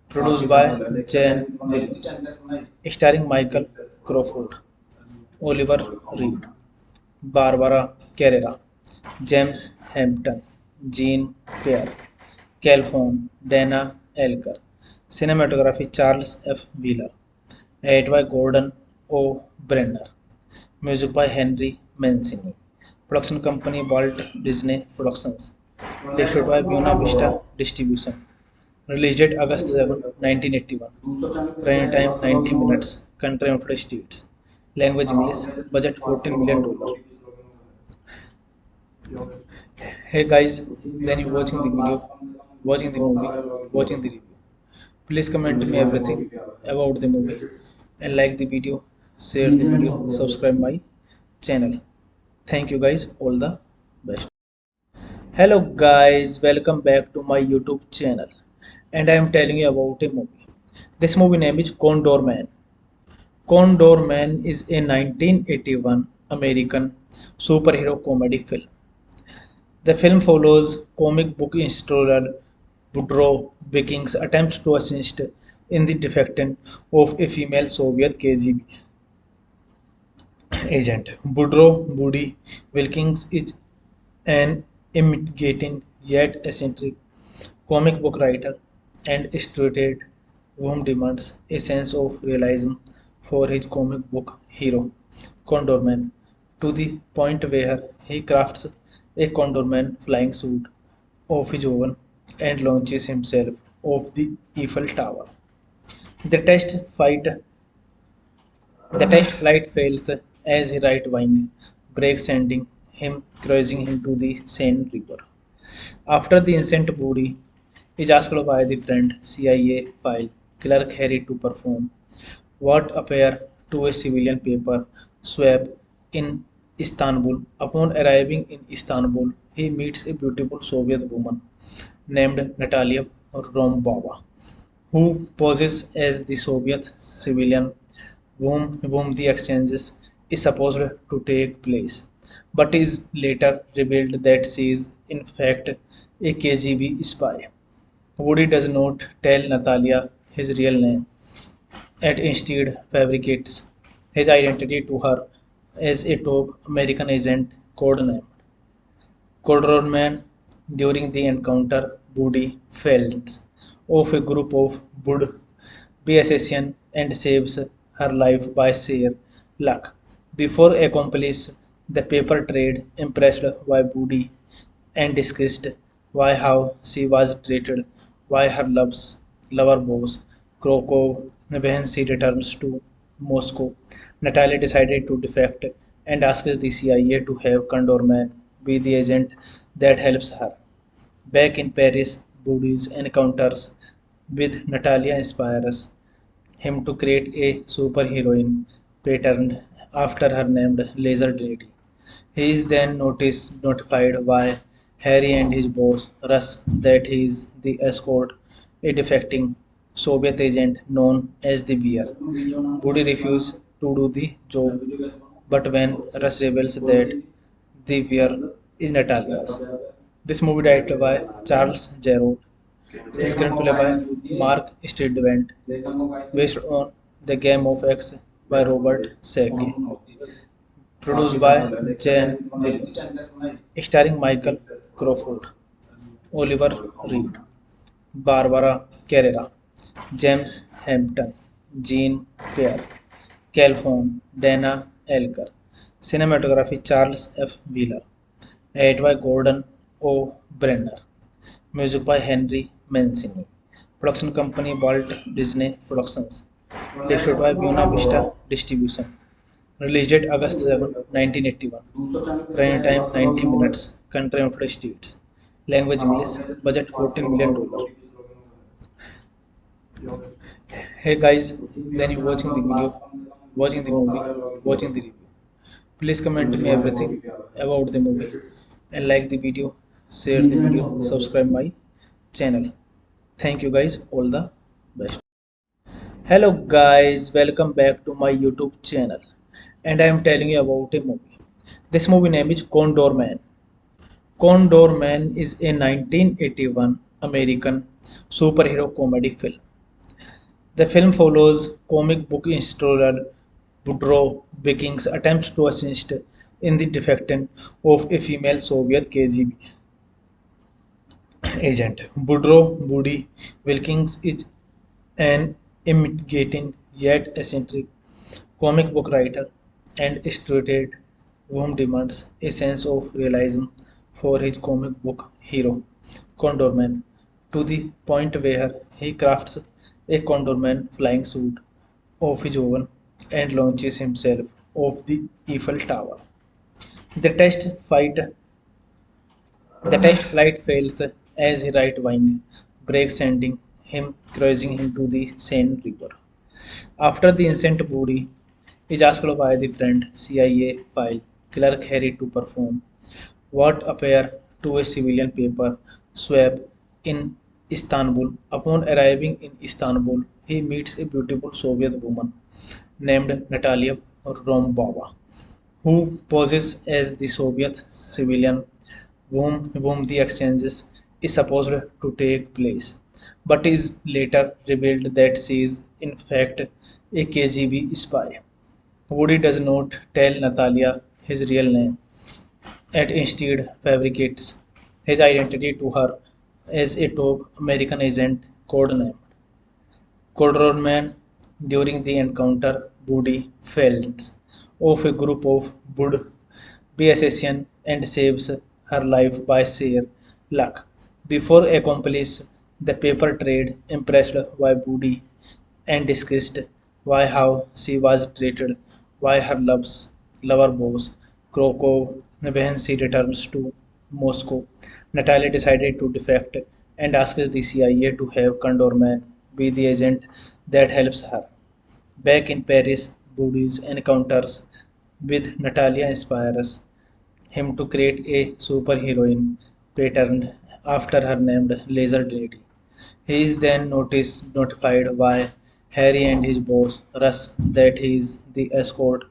produced by Jane Williams, starring Michael Crawford, Oliver Reed, Barbara Carrera, James Hampton, Jean Pierre, Calhoun, Dana Elker. Cinematography Charles F. Wheeler. Edited by Gordon O. Brenner. Music by Henry Mancini. Production company Walt Disney Productions. Distributed by Buena Vista Distribution. Release date August 7, 1981. Running time 90 minutes. Country United States. Language English. Budget $14 million. Hey guys, then you watching the video, watching the movie, watching the review. Please comment me everything about the movie and like the video, share the video, subscribe my channel. Thank you guys, all the best. Hello guys, welcome back to my YouTube channel, and I am telling you about a movie. This movie name is Condor Man. Condor Man is a 1981 American superhero comedy film. The film follows comic book illustrator Woodrow Vikings attempts to assist in the defection of a female Soviet KGB agent. Woodrow Woody Wilkins is an intimidating yet eccentric comic book writer and illustrator whom demands a sense of realism for his comic book hero, Condorman, to the point where he crafts a Condorman flying suit of his own and launches himself off the Eiffel Tower. The test fight the test flight fails as his right wing breaks, sending him cruising into the Seine River. After the incident, Woody is asked by the friend CIA file clerk Harry to perform what appear to a civilian paper swap in Istanbul. Upon arriving in Istanbul, he meets a beautiful Soviet woman named Natalia Rombova, who poses as the Soviet civilian whom the exchanges is supposed to take place, but is later revealed that she is in fact a KGB spy. Woody does not tell Natalia his real name and instead fabricates his identity to her as a top American agent codenamed Codorman. During the encounter, Woody fails off a group of would-be assassins and saves her life by sheer luck. Before accomplice the paper trade, impressed by Woody and discussed why how she was treated by her lover boss Krokov when she returns to Moscow. Natalia decided to defect and asks the CIA to have Condorman be the agent that helps her. Back in Paris, Boody's encounters with Natalia inspires him to create a superheroine patterned after her named Laser Lady. He is then notified by Harry and his boss, Russ, that he is the escort, a defecting Soviet agent known as the Bear. Woody refuses to do the job, but when Russ reveals that the Bear is Natalia's. This movie directed by Charles Jarrod, screenplay by Mark Stridvent, based on The Game of X by Robert Sheckley, produced by Jane Williams, starring Michael Crawford, Oliver Reed, Barbara Carrera, James Hampton, Jean Pierre, Calhoun, Dana Elker, cinematography Charles F. Wheeler, edited by Gordon O. Brenner, music by Henry Mancini, production company Walt Disney Productions, distributed by Buena Vista Distribution. Release date August 7, 1981. Running time 90 minutes. Country United States. Language English. Budget $14 million. Hey guys, then you watching the video, watching the movie, watching the review. Please comment me everything about the movie and like the video, share the video, subscribe my channel. Thank you guys, all the best. Hello guys, welcome back to my YouTube channel, and I am telling you about a movie. This movie name is Condor Man. Condor Man is a 1981 American superhero comedy film. The film follows comic book installer Woodrow Wilkins' attempts to assist in the defection of a female Soviet KGB agent. Woody Wilkins is an intimidating yet eccentric comic book writer and illustrator whom demands a sense of realism for his comic book hero, Condorman, to the point where he crafts a Condorman flying suit of his own and launches himself off the Eiffel Tower. The test fight the test flight fails as his right wing breaks, sending him cruising into the Seine River. After the incident, Woody is asked by the friend CIA file clerk Harry to perform what appear to a civilian paper swap in Istanbul. Upon arriving in Istanbul, he meets a beautiful Soviet woman named Natalia Rombova, who poses as the Soviet civilian whom the exchanges is supposed to take place, but is later revealed that she is in fact a KGB spy. Woody does not tell Natalia his real name and instead fabricates his identity to her as a top American agent codenamed Codorman. During the encounter, Woody fails off a group of would-be assassins and saves her life by sheer luck. Before accomplice the paper trade, impressed by Woody and discussed why how she was treated by her lover boss Krokov when she returns to Moscow. Natalia decided to defect and asks the CIA to have Condorman be the agent that helps her. Back in Paris, Woody's encounters with Natalia inspires him to create a superheroine patterned after her named Laser Lady. He is then notified by Harry and his boss, Russ, that he is the escort,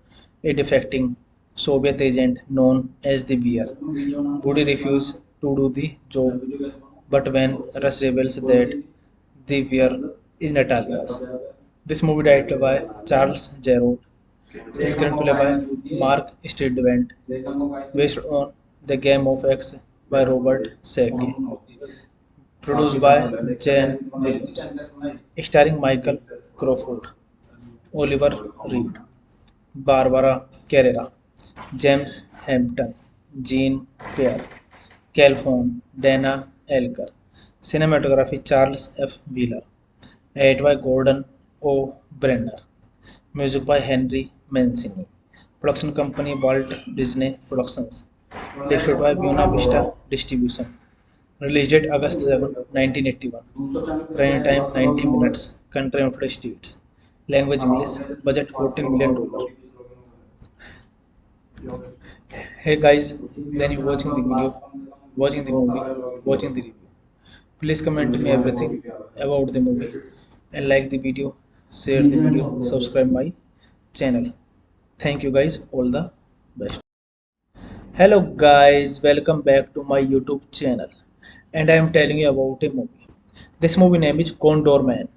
a defecting Soviet agent known as the Bear. Woody refuses to do the job, but when Russ reveals that the Bear is Natalia's. This movie directed by Charles Jarrod, screenplay by Mark Stridvent, based on The Game of X by Robert Sackley, produced by Jane Williams, starring Michael Crawford, Oliver Reed, Barbara Carrera, James Hampton, Jean Pierre, Calhoun, Dana Elker. Cinematography Charles F. Wheeler. Edited by Gordon O. Brenner. Music by Henry Mancini. Production company Walt Disney Productions. Distributed by Buena Vista Distribution. Released date August 7, 1981. Running time 90 minutes. Country United States. Language English. Budget $14 million. Hey guys, then you watching the video, watching the movie, watching the review. Please comment me everything about the movie and like the video, share the video, subscribe my channel. Thank you guys, all the best. Hello guys, welcome back to my YouTube channel. And I am telling you about a movie. This movie name is Condor Man.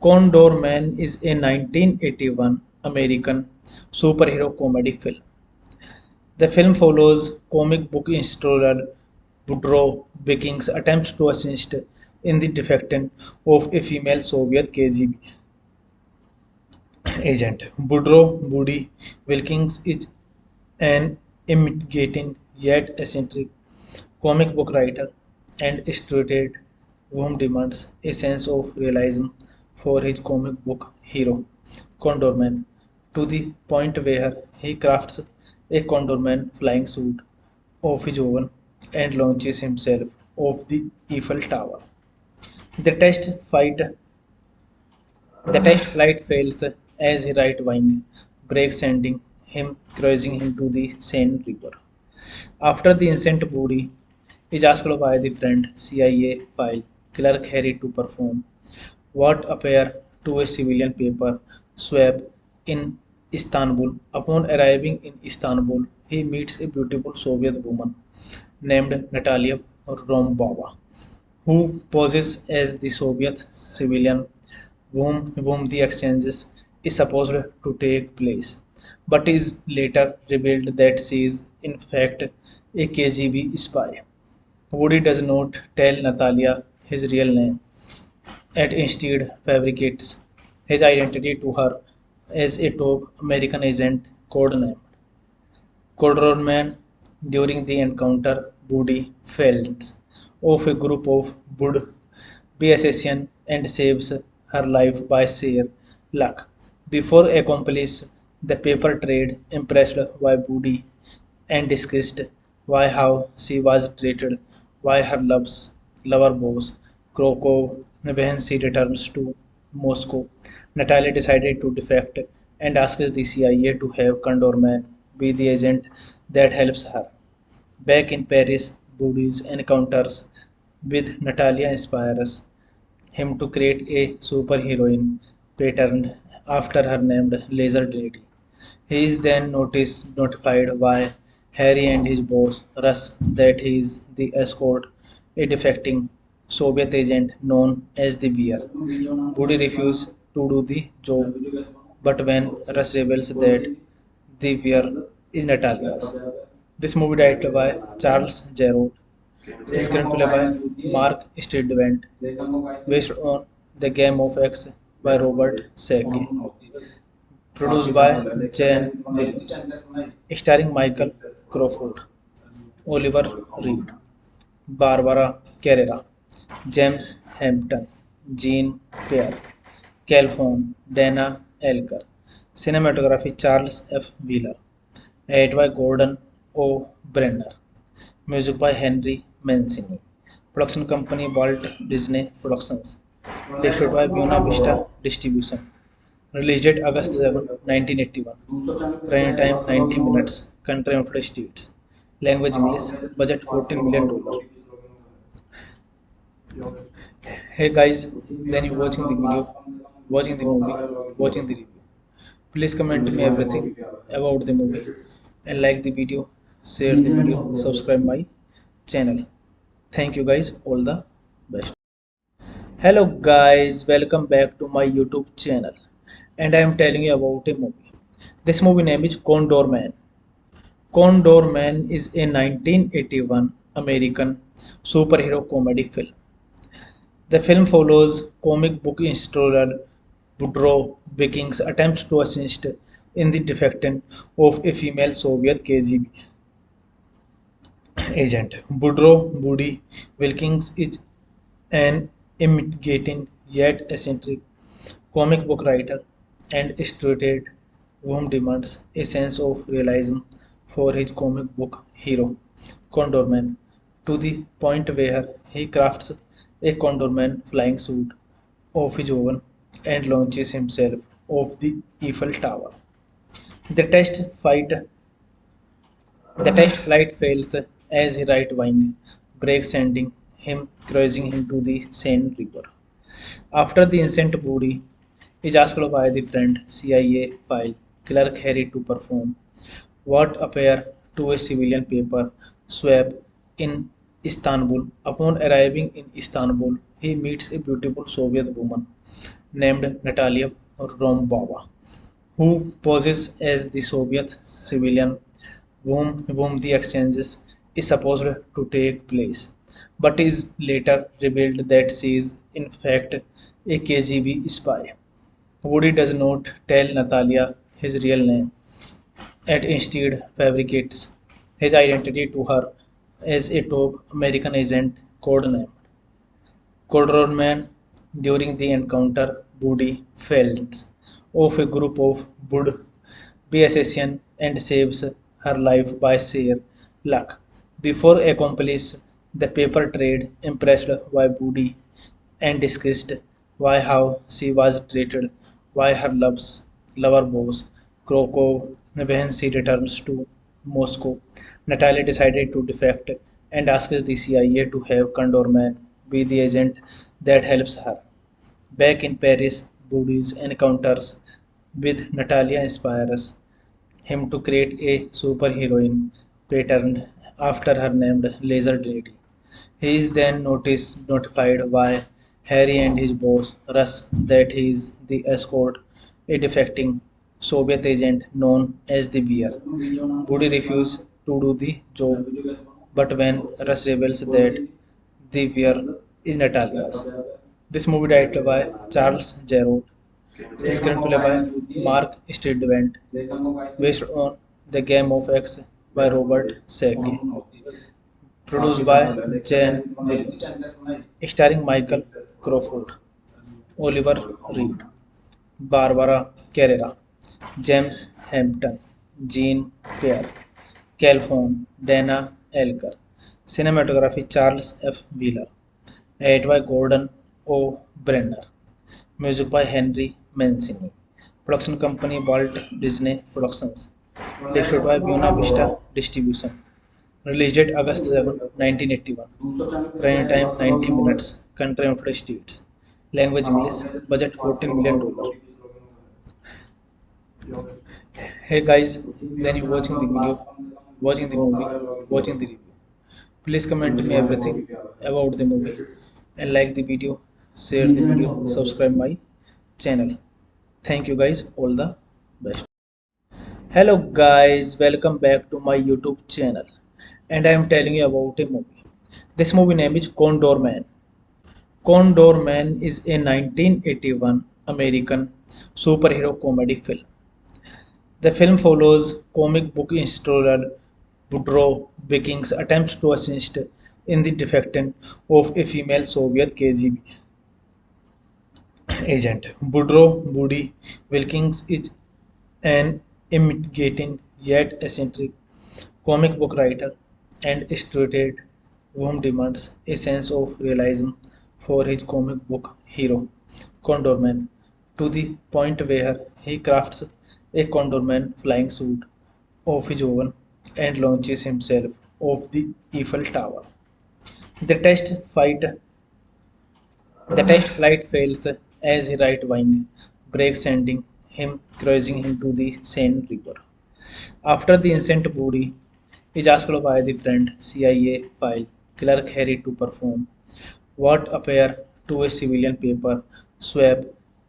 Condor Man is a 1981 American superhero comedy film. The film follows comic book installer Woodrow Viking's attempts to assist in the defection of a female Soviet KGB agent. Woodrow Woody Wilkins is an intimidating yet eccentric comic book writer and illustrator whom demands a sense of realism for his comic book hero, Condorman, to the point where he crafts a Condorman flying suit of his own and launches himself off the Eiffel Tower. The test fight the test flight fails as his right wing breaks, sending him cruising into the Seine River. After the incident, Woody is asked by the friend CIA file clerk Harry to perform what appear to a civilian paper swap in Istanbul. Upon arriving in Istanbul, he meets a beautiful Soviet woman named Natalia Rombova, who poses as the Soviet civilian whom the exchanges is supposed to take place, but is later revealed that she is in fact a KGB spy. Woody does not tell Natalia his real name and instead fabricates his identity to her as a top American agent codenamed Codorman. During the encounter, Woody fends off a group of would-be assassins and saves her life by sheer luck. Before accomplice the paper trade, impressed by Woody and discussed why how she was treated by her lover boss Krokov when she returns to Moscow. Natalia decided to defect and asks the CIA to have Condorman be the agent that helps her. Back in Paris, Woody's encounters with Natalia inspires him to create a superheroine patterned after her named Laser Lady. He is then notified by Harry and his boss Russ that he is the escort, a defecting Soviet agent known as the Bear. Woody refuses to do the job, but when Russ reveals that the Bear is Natalia's. This movie directed by Charles Jarrod, screenplay by Mark Stridvent, based on The Game of X by Robert Sackley, produced by Jane Williams, starring Michael Crawford, Oliver Reed, Barbara Carrera, James Hampton, Jean Pierre, Calhoun, Dana Elker. Cinematography Charles F. Wheeler. Edited by Gordon O. Brenner. Music by Henry Mancini. Production company Walt Disney Productions. Distributed by Buena Vista Distribution. Released date August 7, 1981. Running time 90 minutes. Country United States. Language English. Budget $14 million. Hey guys, then you watching the video, watching the movie, watching the review. Please comment me everything about the movie and like the video, share the video, subscribe my channel. Thank you guys, all the best. Hello guys, welcome back to my YouTube channel and I am telling you about a movie. This movie name is Condor Man. Condor Man is a 1981 American superhero comedy film. The film follows comic book illustrator Woodrow Wilkins' attempts to assist in the defection of a female Soviet KGB agent. Woody Wilkins is an intimidating yet eccentric comic book writer and illustrator whom demands a sense of realism for his comic book hero, Condorman, to the point where he crafts a Condorman flying suit of his own and launches himself off the Eiffel Tower. The test flight fails as his right wing breaks, sending him cruising into the Seine River. After the incident, Budi is asked by the friend CIA file clerk Harry to perform what appear to a civilian paper swap in Istanbul. Upon arriving in Istanbul, he meets a beautiful Soviet woman named Natalia Rombova, who poses as the Soviet civilian whom the exchanges is supposed to take place, but is later revealed that she is in fact a KGB spy. Woody does not tell Natalia his real name and instead fabricates his identity to her as a top American agent codenamed Codorman. During the encounter, Woody fails off a group of would-be assassins and saves her life by sheer luck. Before accomplice the paper trade, impressed by Woody and discussed why how she was treated by her lover boss Krokov when she returns to Moscow. Natalia decided to defect and asks the CIA to have Condorman be the agent that helps her. Back in Paris, Woody's encounters with Natalia inspires him to create a superheroine patterned after her named Laser Lady. He is then notified by Harry and his boss, Russ, that he is the escort, a defecting Soviet agent known as the Bear. Woody refuses to do the job, but when Russ reveals that the Bear is Natalia's. This movie directed by Charles Jarrod, screenplay by Mark Stridvent, based on The Game of X by Robert Sackley, produced by Jane Williams, starring Michael Crawford, Oliver Reed, Barbara Carrera, James Hampton, Jean Pierre, Calhoun, Dana Elker, cinematography Charles F. Wheeler, edited by Gordon O. Brenner, music by Henry Mancini, production company Walt Disney Productions, distributed by Buena Vista Distribution. Release date August 7, 1981. Running time 90 minutes. Country United States. Language English. Budget $14 million. Hey guys, then you watching the video, watching the movie, watching the review. Please comment me everything about the movie and like the video, share the video, subscribe my channel. Thank you guys, all the best. Hello guys, welcome back to my YouTube channel and I am telling you about a movie. This movie name is Condor Man. Condor Man is a 1981 American superhero comedy film. The film follows comic book illustrator Woodrow Wilkins' attempts to assist in the defection of a female Soviet KGB agent. Woody Wilkins is an intimidating yet eccentric comic book writer and illustrator whom demands a sense of realism for his comic book hero, Condorman, to the point where he crafts a Condorman flying suit of his own and launches himself off the Eiffel Tower. The test flight fails as his right wing breaks, sending him cruising into the Seine River. After the instant body is asked by the friend CIA file clerk Harry to perform what appear to a civilian paper swap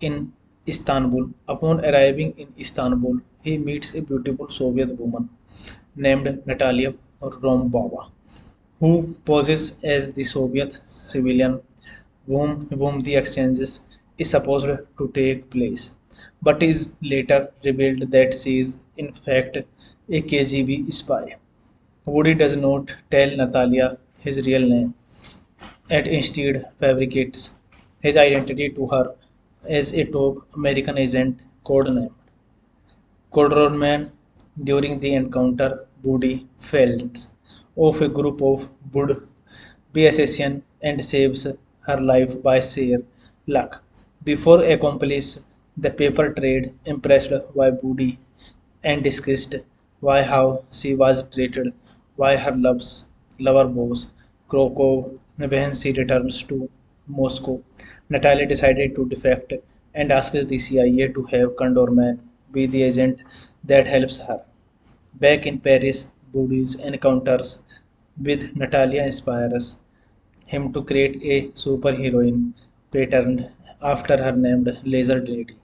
in Istanbul. Upon arriving in Istanbul, he meets a beautiful Soviet woman named Natalia Rombova, who poses as the Soviet civilian whom the exchanges is supposed to take place, but is later revealed that she is in fact a KGB spy. Woody does not tell Natalia his real name and instead fabricates his identity to her as a top American agent codenamed Cordroman. During the encounter, Woody fails off a group of would-be assassins and saves her life by sheer luck. Before accomplice the paper trade, impressed by Woody and discussed why how she was treated by her lover boss Krokov when she returns to Moscow. Natalia decided to defect and asks the CIA to have Condorman be the agent that helps her. Back in Paris, Woody's encounters with Natalia inspires him to create a superheroine patterned after her named Laser Lady.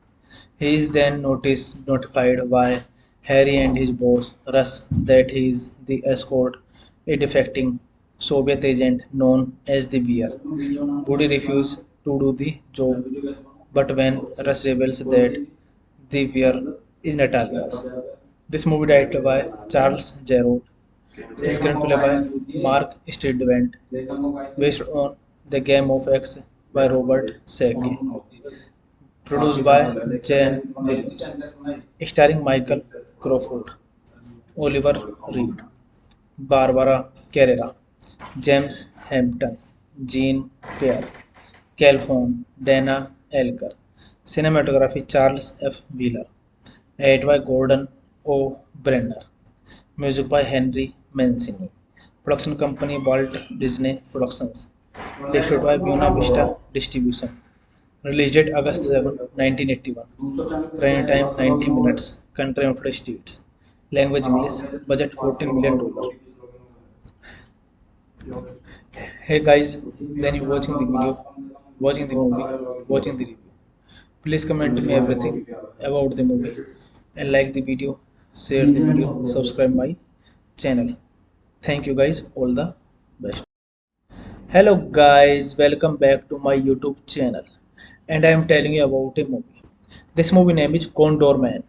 He is then notified by Harry and his boss, Russ, that he is the escort, a defecting Soviet agent known as the Bear. Woody refuses to do the job, but when Russ reveals that the Bear is Natalia's. This movie directed by Charles Jarrod, screenplay by Mark Stridvent, based on The Game of X by Robert Sheckley, produced by Jane Williams, starring Michael Crawford, Oliver Reed, Barbara Carrera, James Hampton, Jean Pierre, Calhoun, Dana Elker, cinematography Charles F. Wheeler, edited by Gordon O. Brenner, music by Henry Mancini, production company Walt Disney Productions, distributed by Buena Vista Distribution. Release date August 7, 1981. Running time 90 minutes. Country United States. Language English. Budget $14 million. Hey guys, then you watching the video, watching the movie, watching the review. Please comment me everything about the movie and like the video, share the video, subscribe my channel. Thank you guys, all the best. Hello guys, welcome back to my YouTube channel and I am telling you about a movie. This movie name is Condor Man.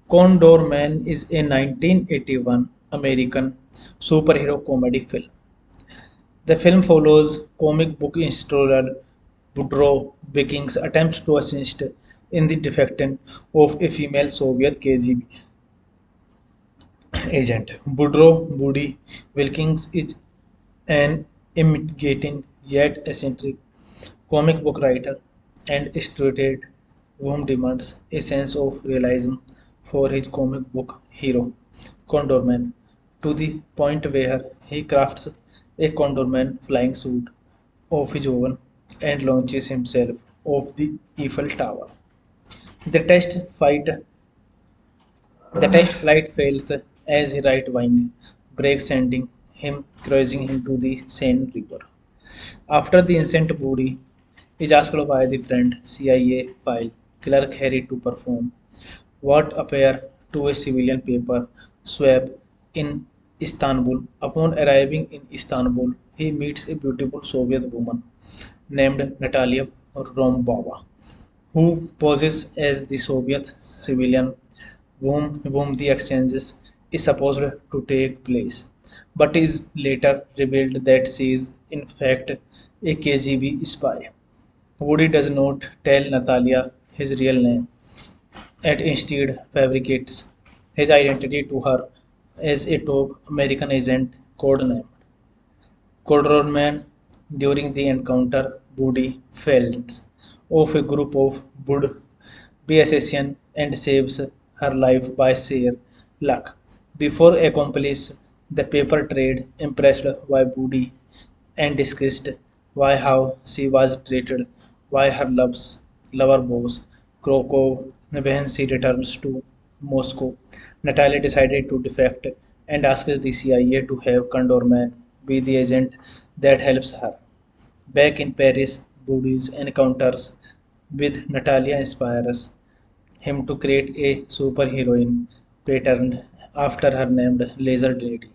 Condor Man is a 1981 American superhero comedy film. The film follows comic book illustrator Woodrow Viking's attempts to assist in the defection of a female Soviet KGB agent. Woody Wilkins is an imitating yet eccentric comic book writer and illustrator whom demands a sense of realism for his comic book hero, Condorman, to the point where he crafts a Condorman flying suit of his own and launches himself off the Eiffel Tower. The test fight the test flight fails as his right wing breaks, sending him cruising into the Seine River. After the instant body is asked by the friend CIA file clerk Harry to perform what appear to a civilian paper swap in Istanbul. Upon arriving in Istanbul, he meets a beautiful Soviet woman named Natalia Rombova, who poses as the Soviet civilian whom the exchanges is supposed to take place, but is later revealed that she is in fact a KGB spy. Woody does not tell Natalia his real name and instead fabricates his identity to her as a top American agent codenamed Cordroman. During the encounter, Woody fails off a group of would-be assassins and saves her life by sheer luck. Before accomplice the paper trade, impressed by Woody and discussed why how she was treated by her lover boss Krokov when she returns to Moscow, Natalia decided to defect and asks the CIA to have Condorman be the agent that helps her. Back in Paris, Boody's encounters with Natalia inspires him to create a superheroine patterned after her named Laser Lady.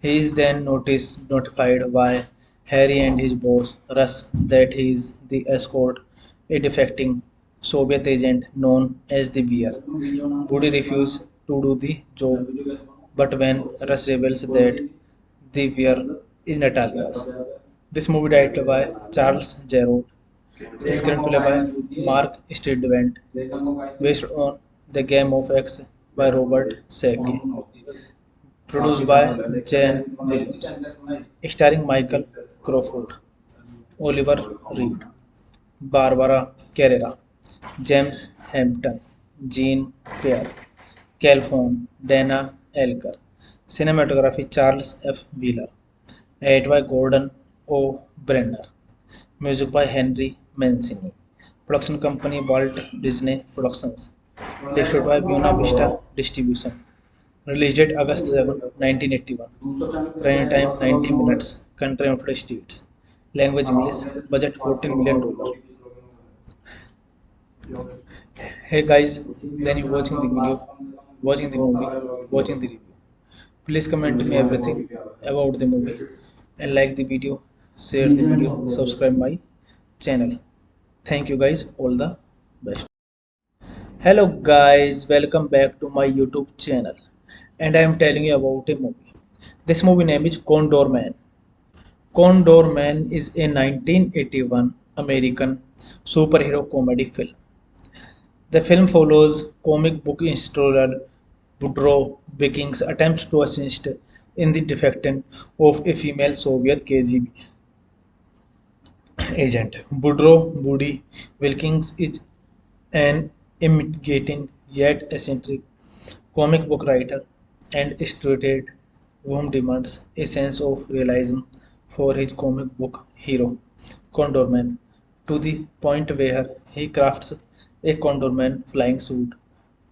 He is then notified by Harry and his boss, Russ, that he is the escort, a defecting Soviet agent known as the Bear. Woody refuses to do the job, but when Russ reveals that the Bear is Natalia's. This movie directed by Charles Jarrod, screenplay by Mark Stridvent, based on the Game of X by Robert Sackley, produced by Jane Williams, starring Michael Crawford, Oliver Reed, Barbara Carrera, James Hampton, Jean Pierre, Calhoun, Dana Elker, cinematography Charles F. Wheeler, edited by Gordon O. Brenner, music by Henry Mancini, production company Walt Disney Productions, distributed by Buena Vista Distribution. Release date August 7, 1981. Running time 90 minutes. Country United States. Language English. Budget $14 million. Hey guys, then you watching the video, watching the movie, watching the review. Please comment me everything about the movie and like the video, share the video, subscribe my channel. Thank you guys, all the best. Hello guys, welcome back to my YouTube channel and I am telling you about a movie. This movie name is Condor Man. Condor Man is a 1981 American superhero comedy film. The film follows comic book installer Woodrow Viking's attempts to assist in the defection of a female Soviet KGB agent. Woodrow Woody Wilkins is an imitating yet eccentric comic book writer and illustrator whom demands a sense of realism for his comic book hero, Condorman, to the point where he crafts a Condorman flying suit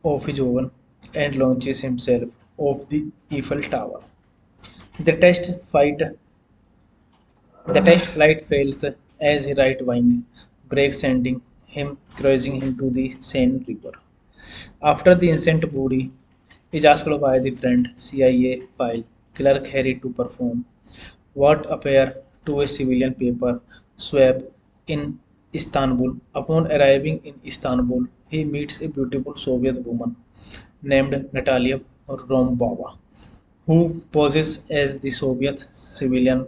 of his own and launches himself off the Eiffel Tower. The the test flight fails as his right wing breaks, sending him cruising into the Seine River. After the incident, Woody is asked by the friend CIA file clerk Harry to perform what appear to a civilian paper swap in Istanbul. Upon arriving in Istanbul, he meets a beautiful Soviet woman named Natalia Rombova, who poses as the Soviet civilian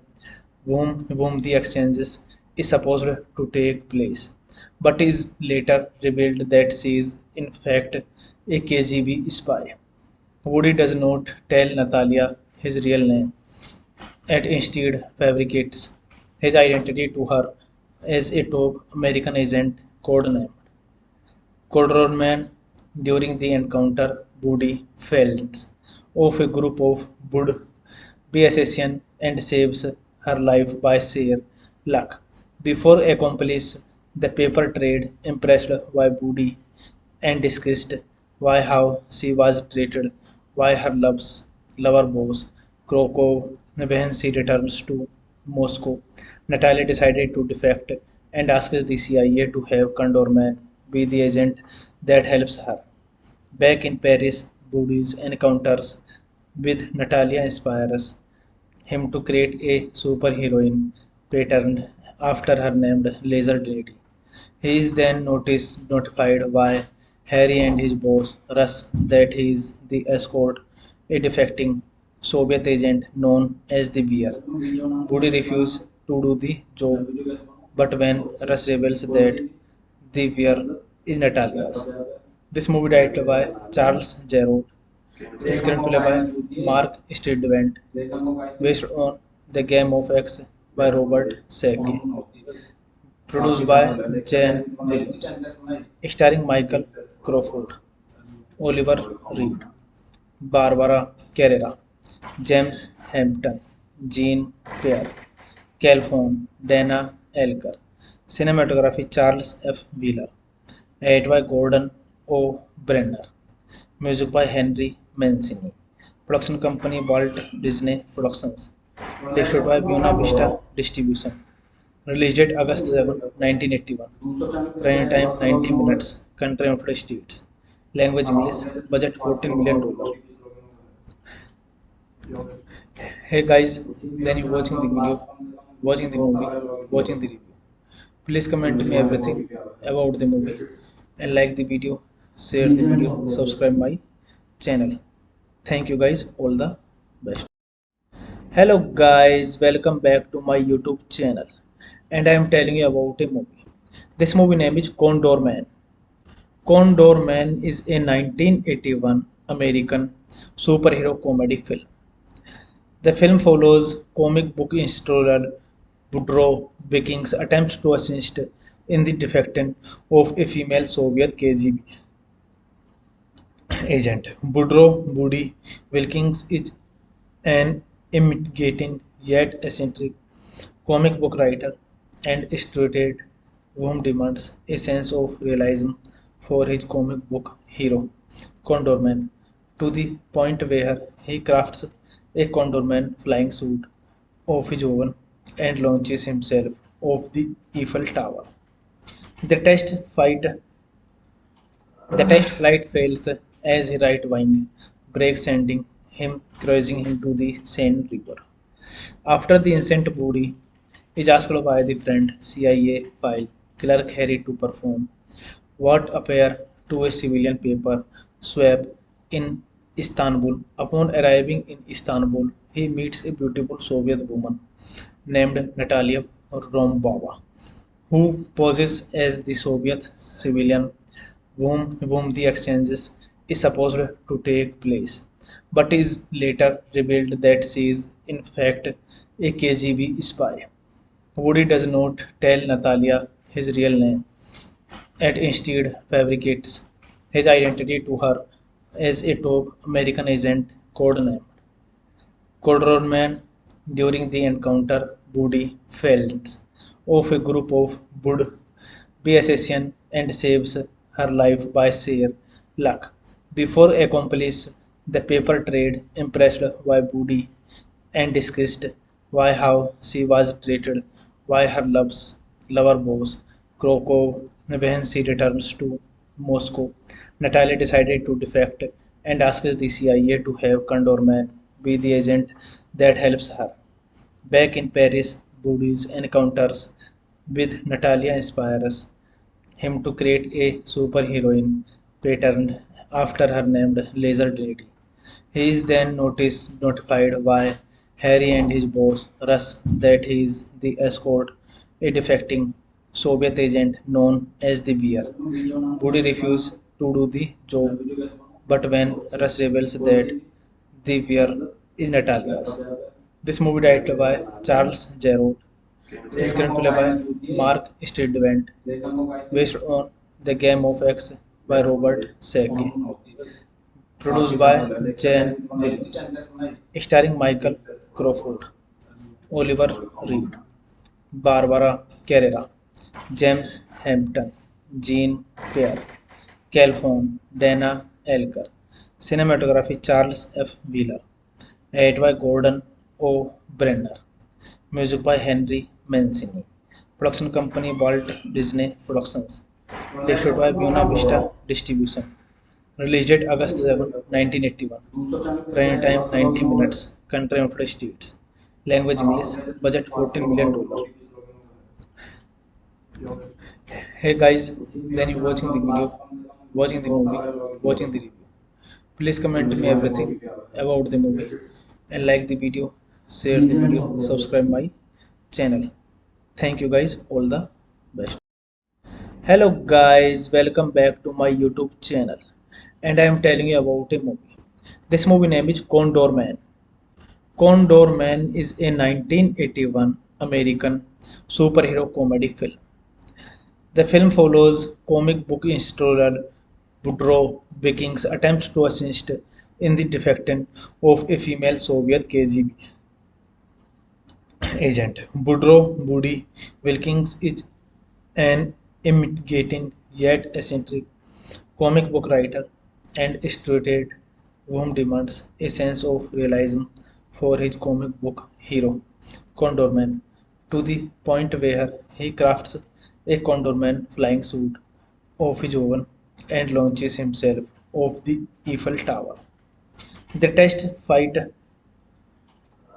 whom the exchanges is supposed to take place, but is later revealed that she is in fact a KGB spy. Woody does not tell Natalia his real name and instead fabricates his identity to her as a top American agent codenamed Codorman. During the encounter, Woody fails off a group of would-be assassins and saves her life by sheer luck. Before accomplish the paper trade, impressed by Woody and discussed why how she was treated by her lover boss Krokov when she returns to Moscow. Natalia decided to defect and asks the CIA to have Condorman be the agent that helps her. Back in Paris, Boody's encounters with Natalia inspires him to create a superheroine patterned after her named Laser Lady. He is then notified by Harry and his boss, Russ, that he is the escort, a defecting Soviet agent known as the Bear. Woody refuses to do the job, but when Russ reveals that the Bear is Natalia's. This movie directed by Charles Jarrod, screenplay by Mark Stridvent, based on the Game of X by Robert Sackley, produced by Jane Williams, starring Michael Crawford, Oliver Reed, Barbara Carrera, James Hampton, Jean Pierre, Calhoun, Dana Elker, cinematography Charles F. Wheeler, edited by Gordon O. Brenner, Music by Henry Mancini. Production company Walt Disney Productions. Distributed by Buena Vista Distribution. Release date August 7, 1981. Running time 90 minutes. Country United States. Language English. Budget $14 million. Hey guys, then you watching the video, watching the movie, watching the review. Please comment me everything about the movie and like the video, share the video, subscribe my channel. Thank you guys, all the best. Hello guys, welcome back to my YouTube channel and I am telling you about a movie. This movie name is Condor Man. Condor Man is a 1981 American superhero comedy film. The film follows comic book illustrator Woodrow Wilkins' attempts to assist in the defection of a female Soviet KGB agent. Woody Wilkins is an intimidating yet eccentric comic book writer and illustrator whom demands a sense of realism for his comic book hero, Condorman, to the point where he crafts a Condorman flying suit of his own and launches himself off the Eiffel Tower. The the test flight fails as his right wing breaks, sending him cruising into the Seine River. After the incident, Budi is asked by the friend CIA file clerk Harry to perform what appear to a civilian paper swap in Istanbul. Upon arriving in Istanbul, he meets a beautiful Soviet woman named Natalia Rombova, who poses as the Soviet civilian whom the exchanges is supposed to take place, but is later revealed that she is in fact a KGB spy. Woody does not tell Natalia his real name and instead fabricates his identity to her as a top American agent codenamed Codorman. During the encounter, Woody fails off a group of would-be assassins and saves her life by sheer luck. Before accomplish the paper trade, impressed by Woody and discussed why how she was treated by her lover boss Krokov when she returns to Moscow. Natalia decided to defect and asks the CIA to have Condorman be the agent that helps her. Back in Paris, Woody's encounters with Natalia inspires him to create a superheroine patterned after her named Laser Lady. He is then notified by Harry and his boss, Russ, that he is the escort, a defecting Soviet agent known as the Bear. Woody refuses to do the job, but when Russ reveals that the Bear is Natalia's. This movie directed by Charles Jarrott, screenplay by Mark Stridvent, based on The Game of X by Robert Shackley, produced by Jane Williams, starring Michael Crawford, Oliver Reed, Barbara Carrera, James Hampton, Jean Pierre, Calhoun, Dana Elker. Cinematography Charles F. Wheeler. Edited by Gordon O. Brenner. Music by Henry Mancini. Production company Walt Disney Productions. Distributed by Buena Vista Distribution. Release date August 7, 1981. Running time 90 minutes. Country United States. Language English. Budget $14 million. Hey guys, then you watching the video, watching the movie, watching the review. Please comment me everything about the movie and like the video, share the video, subscribe my channel. Thank you guys, all the best. Hello guys, welcome back to my YouTube channel and I am telling you about a movie. This movie name is Condor Man. Condor Man is a 1981 American superhero comedy film. The film follows comic book illustrator Woodrow Wilkins' attempts to assist in the defection of a female Soviet KGB agent. Woody Wilkins is an intimidating yet eccentric comic book writer and extruded, whom demands a sense of realism for his comic book hero, Condorman, to the point where he crafts a Condorman flying suit of his own and launches himself off the Eiffel Tower. The test fight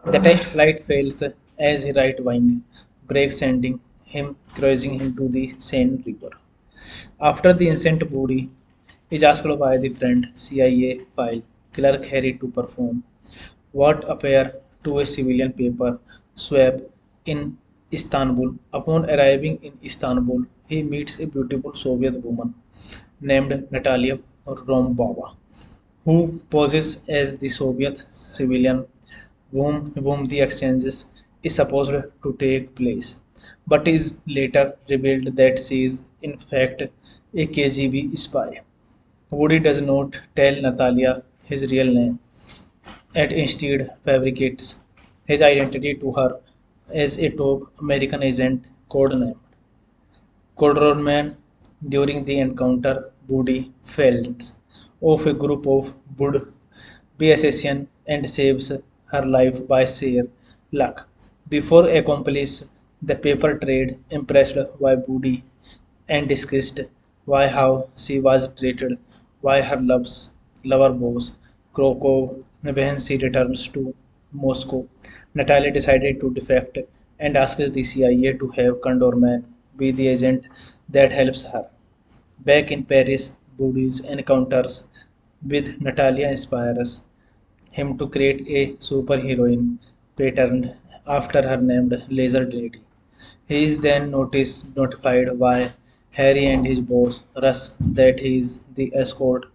the test flight fails as his right wing breaks, sending him cruising into the Seine River. After the incident, Budi is asked by the friend CIA file clerk Harry to perform what appear to a civilian paper swap in Istanbul. Upon arriving in Istanbul, he meets a beautiful Soviet woman named Natalia Rombova, who poses as the Soviet civilian whom the exchanges is supposed to take place, but is later revealed that she is in fact a KGB spy. Woody does not tell Natalia his real name and instead fabricates his identity to her as a top American agent codenamed Codorman. During the encounter, Woody fails off a group of would-be assassins and saves her life by sheer luck. Before accomplice the paper trade, impressed by Woody and discussed why how she was treated by her lover boss Krokov when she returns to Moscow. Natalia decided to defect and asks the CIA to have Condorman be the agent that helps her. Back in Paris, Boody's encounters with Natalia inspires him to create a superheroine patterned after her named Laser Lady. He is then notified by Harry and his boss, Russ, that he is the escort,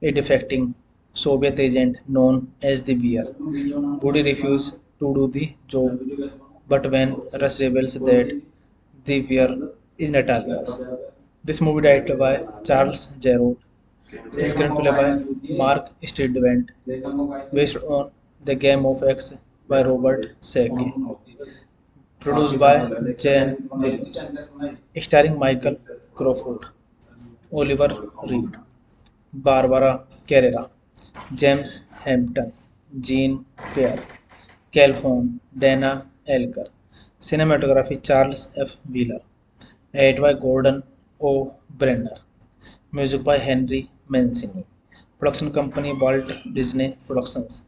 a defecting Soviet agent known as the Bear. Woody refuses to do the job, but when Russ reveals that the Bear is Natalia's. This movie directed by Charles Jarrod, screenplay by Mark Stridvent, based on The Game of X by Robert Sheckley, produced by Jane Williams, starring Michael Crawford, Oliver Reed, Barbara Carrera, James Hampton, Jean Pierre, Calhoun, Dana Elker, cinematography Charles F. Wheeler, edited by Gordon O. Brenner, music by Henry Mancini, production company Walt Disney Productions,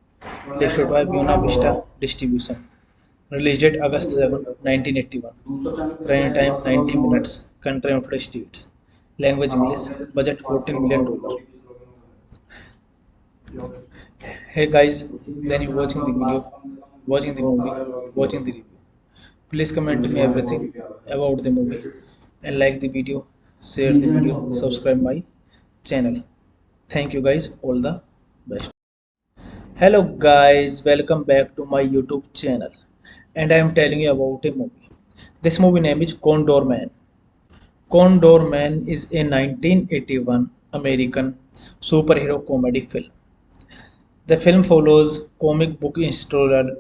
distributed by Buena Vista Distribution. Release date August 7, 1981. Running time 90 minutes. Country United States. Language English. Budget $14 million. Hey guys, then you watching the video, watching the movie, watching the review. Please comment me everything about the movie and like the video, share the video, subscribe my channel. Thank you guys, all the best. Hello guys, welcome back to my YouTube channel, and I am telling you about a movie. This movie name is Condor Man. Condor Man is a 1981 American superhero comedy film. The film follows comic book installer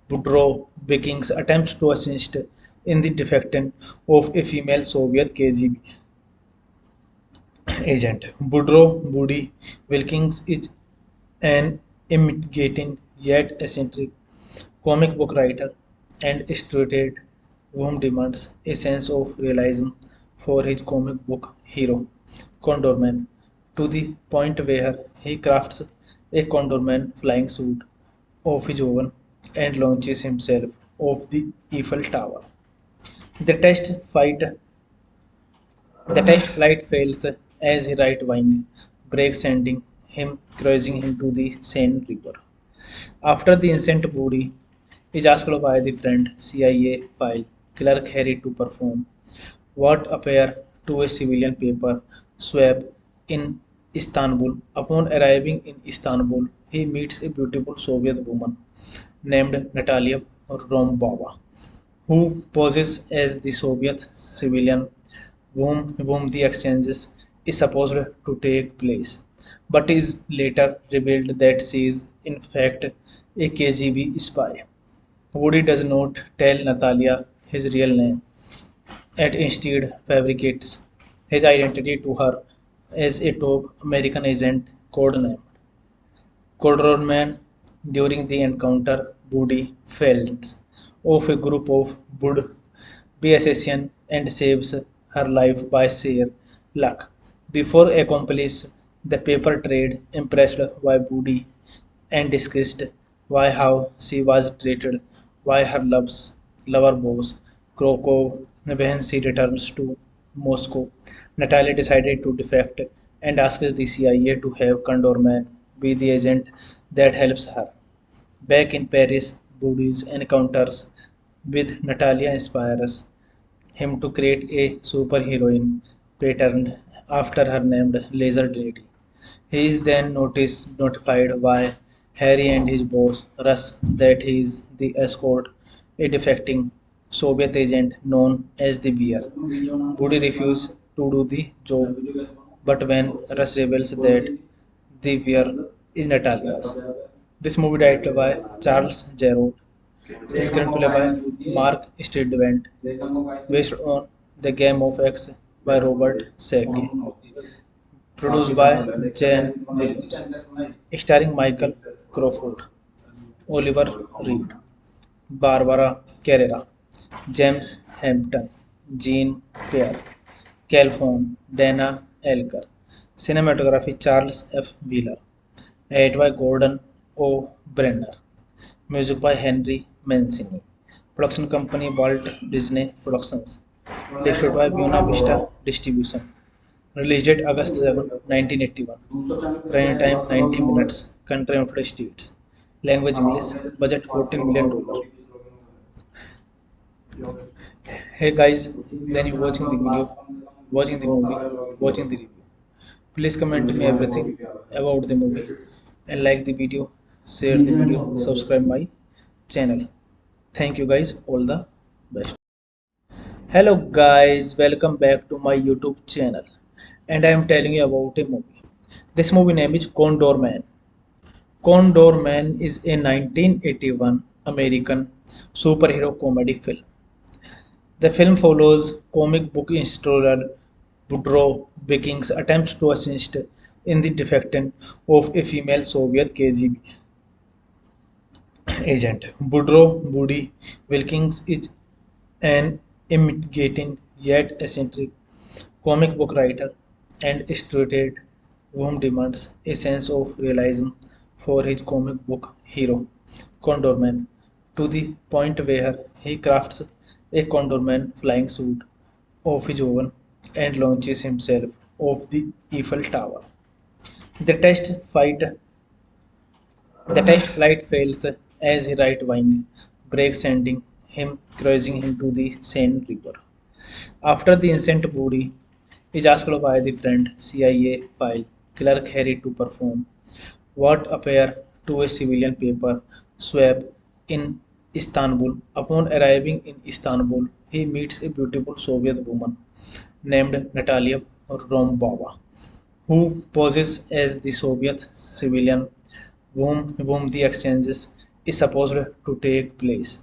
Woodrow Viking's attempts to assist in the defection of a female Soviet KGB agent. Woodrow Woody Wilkins is an imitating yet eccentric comic book writer and illustrated whom demands a sense of realism for his comic book hero, Condorman, to the point where he crafts a Condorman flying suit of his own and launches himself off the Eiffel Tower. The test fight the test flight fails as his right wing breaks, sending him cruising into the Seine River. After the incident, Woody is asked by the friend CIA file clerk Harry to perform what appear to a civilian paper swap in Istanbul. Upon arriving in Istanbul, he meets a beautiful Soviet woman named Natalia Rombova, who poses as the Soviet civilian whom the exchanges is supposed to take place, but is later revealed that she is in fact a KGB spy. Woody does not tell Natalia his real name and instead fabricates his identity to her as a top American agent codenamed Codorman. During the encounter, Budi fails off a group of would-be assassins and saves her life by sheer luck. Before accomplice, the paper trade impressed by Budi and discussed why how she was treated, why her lover boss Krokov when she returns to Moscow. Natalia decided to defect and asks the CIA to have Condorman be the agent that helps her. Back in Paris, Budi's encounters with Natalia inspires him to create a superheroine patterned after her named Laser Lady. He is then notified by Harry and his boss, Russ, that he is the escort, a defecting Soviet agent known as the Bear. Budi refuses to do the job, but when Russ reveals that the Bear is Natalia's. This movie directed by Charles Jarrod, screenplay by Mark Stridvent, based on The Game of X by Robert Sackley, produced by Jane Williams, starring Michael Crawford, Oliver Reed, Barbara Carrera, James Hampton, Jean Pierre, Calhoun, Dana Elker, cinematography Charles F. Wheeler, edited by Gordon O. Brenner, music by Henry Mancini, production company Walt Disney Productions, distributed by Buena Vista Distribution. Release date August 7, 1981. Running time 90 minutes. Country United States. Language English. Budget $14 million. Hey guys, then you watching the video, watching the movie, watching the review. Please comment me everything about the movie and like the video, share the video, subscribe my channel. Thank you guys, all the best. Hello guys, welcome back to my YouTube channel and I am telling you about a movie. This movie name is Condor Man. Condor Man is a 1981 American superhero comedy film. The film follows comic book installer Woodrow Viking's attempts to assist in the defection of a female Soviet KGB agent. Woodrow Woody Wilkins is an intimidating yet eccentric comic book writer and illustrator whom demands a sense of realism for his comic book hero, Condorman, to the point where he crafts a Condorman flying suit of his own and launches himself off the Eiffel Tower. The test fight the test flight fails as his right wing breaks, sending him cruising into the Seine River. After the incident, Budi is asked by the friend CIA file clerk Harry to perform what appear to a civilian paper swap in Istanbul. Upon arriving in Istanbul, he meets a beautiful Soviet woman named Natalia Rombova, who poses as the Soviet civilian whom the exchanges is supposed to take place,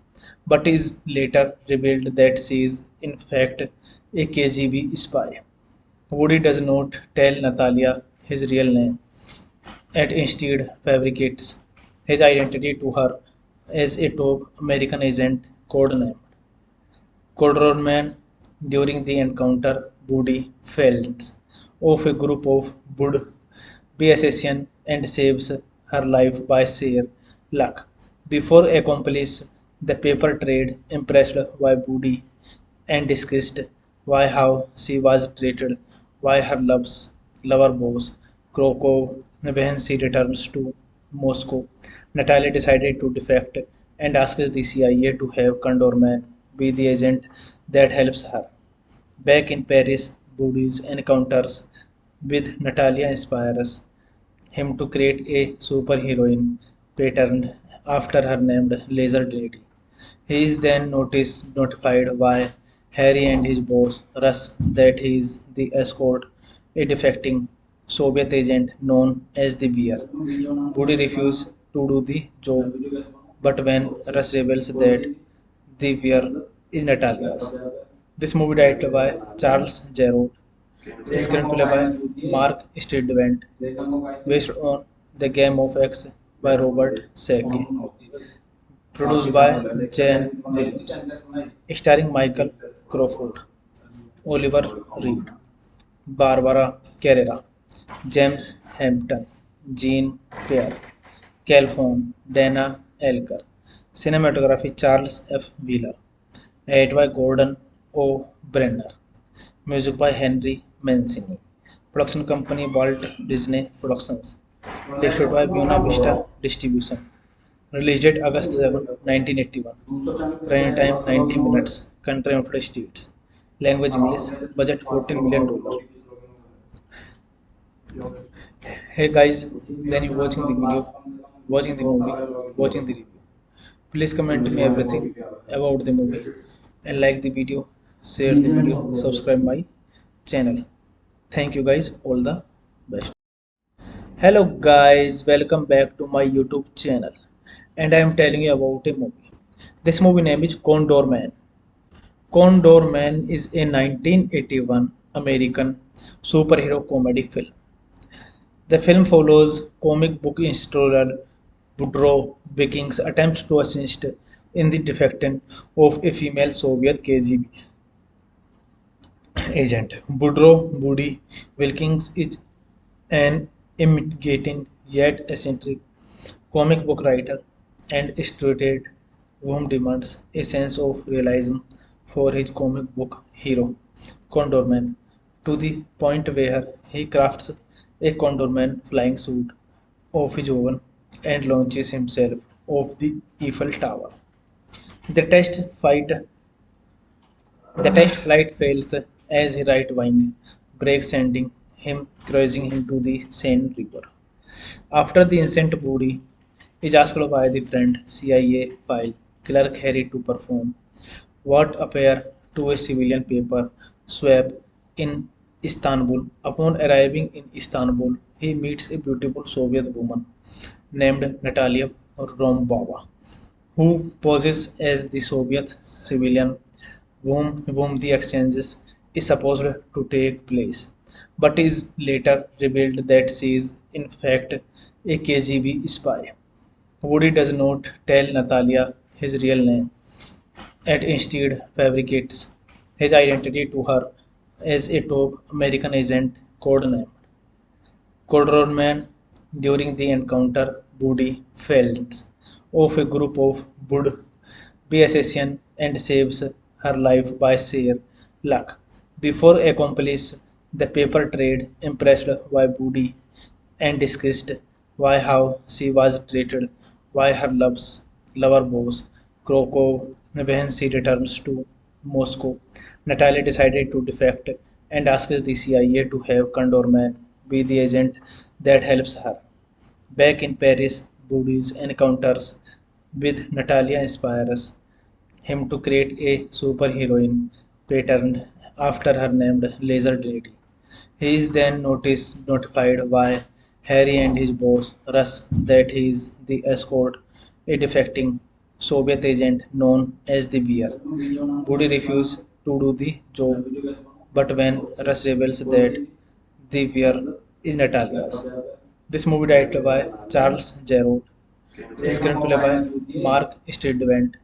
but is later revealed that she is in fact a KGB spy. Woody does not tell Natalia his real name and instead fabricates his identity to her as a top American agent codenamed Codorman. During the encounter, Woody fails off a group of would-be assassins and saves her life by sheer luck. Before accomplice, the paper trade impressed by Woody and discussed why how she was treated, why her lover boss Krokov when she returns to Moscow. Natalia decided to defect and asks the CIA to have Condorman be the agent that helps her. Back in Paris, Boody's encounters with Natalia inspires him to create a superheroine patterned after her named Laser Lady. He is then notified by Harry and his boss, Russ, that he is the escort, a defecting Soviet agent known as the Bear. Woody refuses to do the job, but when Russ reveals that the Bear is Natalia's. This movie directed by Charles Jarrod, Screenplay by Mark Stridvent, based on The Game of X by Robert Sackley, produced by Jane Williams, starring Michael Crawford, Oliver Reed, Barbara Carrera, James Hampton, Jean Pierre, Calhoun, Dana Elker. Cinematography Charles F. Wheeler. Edited by Gordon O. Brenner. Music by Henry Mancini. Production company Walt Disney Productions. Distributed by Buena Vista Distribution. Release date August 7, 1981. Running time 90 minutes. Country United States. Language English. Budget $14 million. Hey guys, then you watching the video, watching the movie, watching the review. Please comment me everything about the movie and like the video, share the video, subscribe my channel. Thank you guys, all the best. Hello guys, welcome back to my YouTube channel and I am telling you about a movie. This movie name is Condor Man. Condor Man is a 1981 American superhero comedy film. The film follows comic book installer Woodrow Wilkins' attempts to assist in the defection of a female Soviet KGB agent. Woody Wilkins is an intimidating yet eccentric comic book writer and illustrator whom demands a sense of realism for his comic book hero, Condorman, to the point where he crafts a Condorman flying suit of his own and launches himself off the Eiffel Tower. The test fight the test flight fails as his right wing breaks, sending him cruising into the Seine River. After the incident, Woody is asked by the friend CIA file clerk Harry to perform what appear to a civilian paper swap in Istanbul. Upon arriving in Istanbul, he meets a beautiful Soviet woman named Natalia Rombova, who poses as the Soviet civilian whom the exchanges is supposed to take place, but is later revealed that she is in fact a KGB spy. Woody does not tell Natalia his real name and instead fabricates his identity to her as a top American agent codenamed Cordroman. During the encounter, Woody fails off a group of would-be assassins and saves her life by sheer luck. Before accomplish the paper trade, impressed by Woody and discussed why how she was treated by her lover boss Krokov when she returns to Moscow. Natalia decided to defect and asks the CIA to have Condorman be the agent that helps her. Back in Paris, Woody's encounters with Natalia inspires him to create a superheroine patterned after her named Laser Lady. He is then notified by Harry and his boss Russ that he is the escort, a defecting Soviet agent known as the Bear. Woody refuses to do the job, but when Russ reveals that the Bear is Natalia's. This movie directed by Charles Jarrod, screenplay by Mark Stridvent,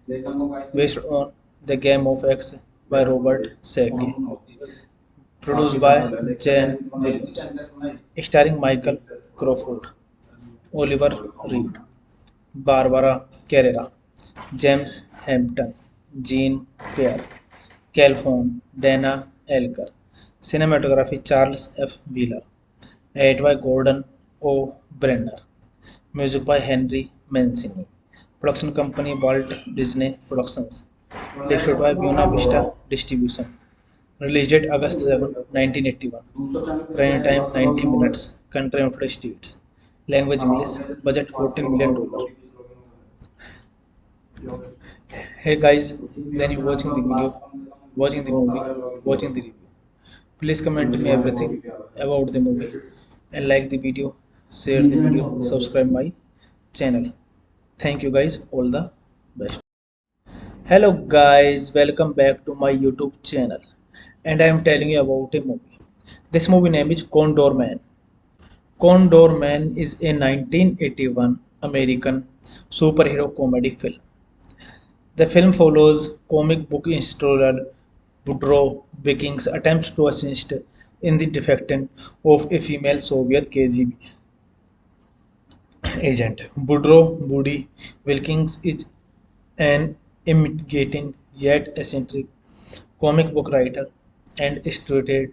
based on The Game of X by Robert Sackley, produced by Jane Williams, starring Michael Crawford, Oliver Reed, Barbara Carrera, James Hampton, Jean Pierre, Calhoun, Dana Elker. Cinematography Charles F. Wheeler. Edited by Gordon O. Brenner. Music by Henry Mancini. Production company Walt Disney Productions. Distributed by Buena Vista Distribution. Release date August 7, 1981. Running time 90 minutes. Country United States. Language English. Budget $14 million. Hey guys, then you watching the video, watching the movie, watching the review. Please comment me everything about the movie and like the video, share the video, subscribe my channel. Thank you guys, all the best. Hello guys, welcome back to my YouTube channel and I am telling you about a movie. This movie name is Condor Man. Condor Man is a 1981 American superhero comedy film. The film follows comic book installer Woodrow Viking's attempts to assist in the defection of a female Soviet KGB agent. Woodrow Woody Wilkins is an imitating yet eccentric comic book writer and illustrator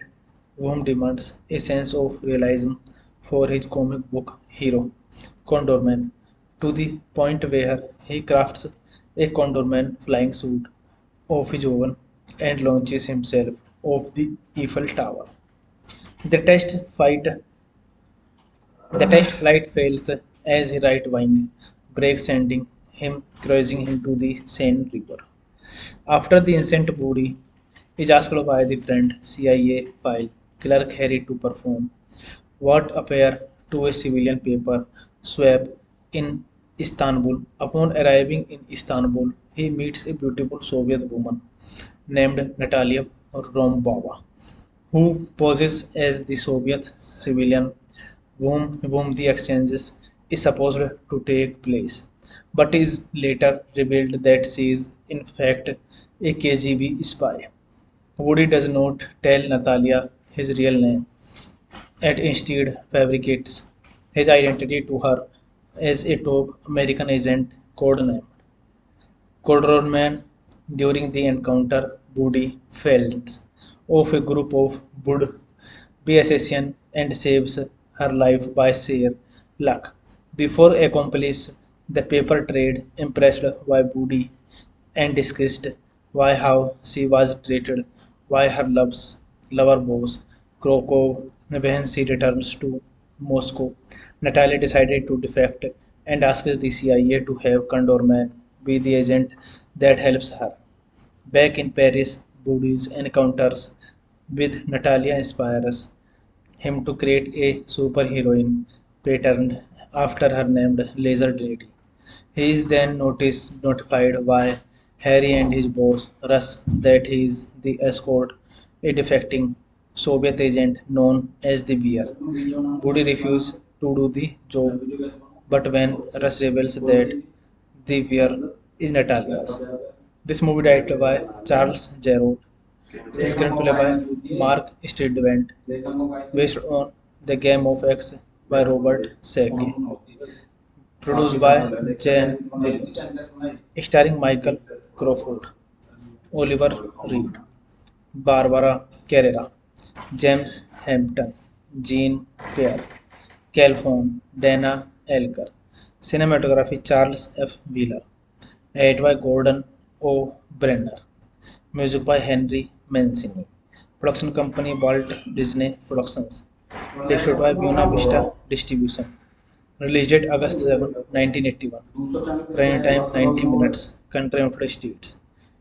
whom demands a sense of realism for his comic book hero, Condorman, to the point where he crafts a Condorman flying suit of his own and launches himself off the Eiffel Tower. The test flight fails as his right wing breaks, sending him cruising into the Seine River. After the incident, Budi is asked by the friend CIA file clerk Harry to perform what appear to a civilian paper swap in Istanbul. Upon arriving in Istanbul, he meets a beautiful Soviet woman named Natalia Rombova, who poses as the Soviet civilian whom the exchanges is supposed to take place, but is later revealed that she is in fact a KGB spy. Woody does not tell Natalia his real name and instead fabricates his identity to her as a top American agent codenamed Codorman. During the encounter, Woody fails off a group of would-be assassins and saves her life by sheer luck. Before accomplice the paper trade, impressed by Woody and discussed why how she was treated by her lover boss Krokov when she returns to Moscow. Natalia decided to defect and asks the CIA to have Condorman be the agent that helps her. Back in Paris, Boody's encounters with Natalia inspires him to create a superheroine patterned after her named Laser Lady. He is then notified by Harry and his boss, Russ, that he is the escort, a defecting Soviet agent known as the Bear. Woody refuses to do the job, but when Russ reveals that the Bear is Natalia's. This movie directed by Charles Jarrott, screenplay by Mark Stridvent, based on The Game of X by Robert Sheckley, produced by Jane Williams, starring Michael Crawford, Oliver Reed, Barbara Carrera, James Hampton, Jean Pierre, Calhoun, Dana Elker. Cinematography Charles F. Wheeler. Edited by Gordon O. Brenner. Music by Henry Mancini. Production company Walt Disney Productions. Distributed by Buena Vista Distribution. Release date August 7, 1981. Running time 90 minutes. Country United States.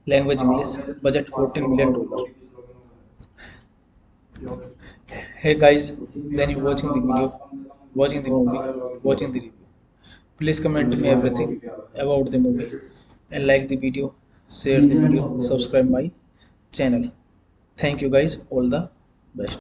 Language English. Budget $14 million. Hey guys, then you watching the video, watching the movie, watching the review. Please comment me everything about the movie and like the video, share the video, subscribe my channel. Thank you guys, all the best.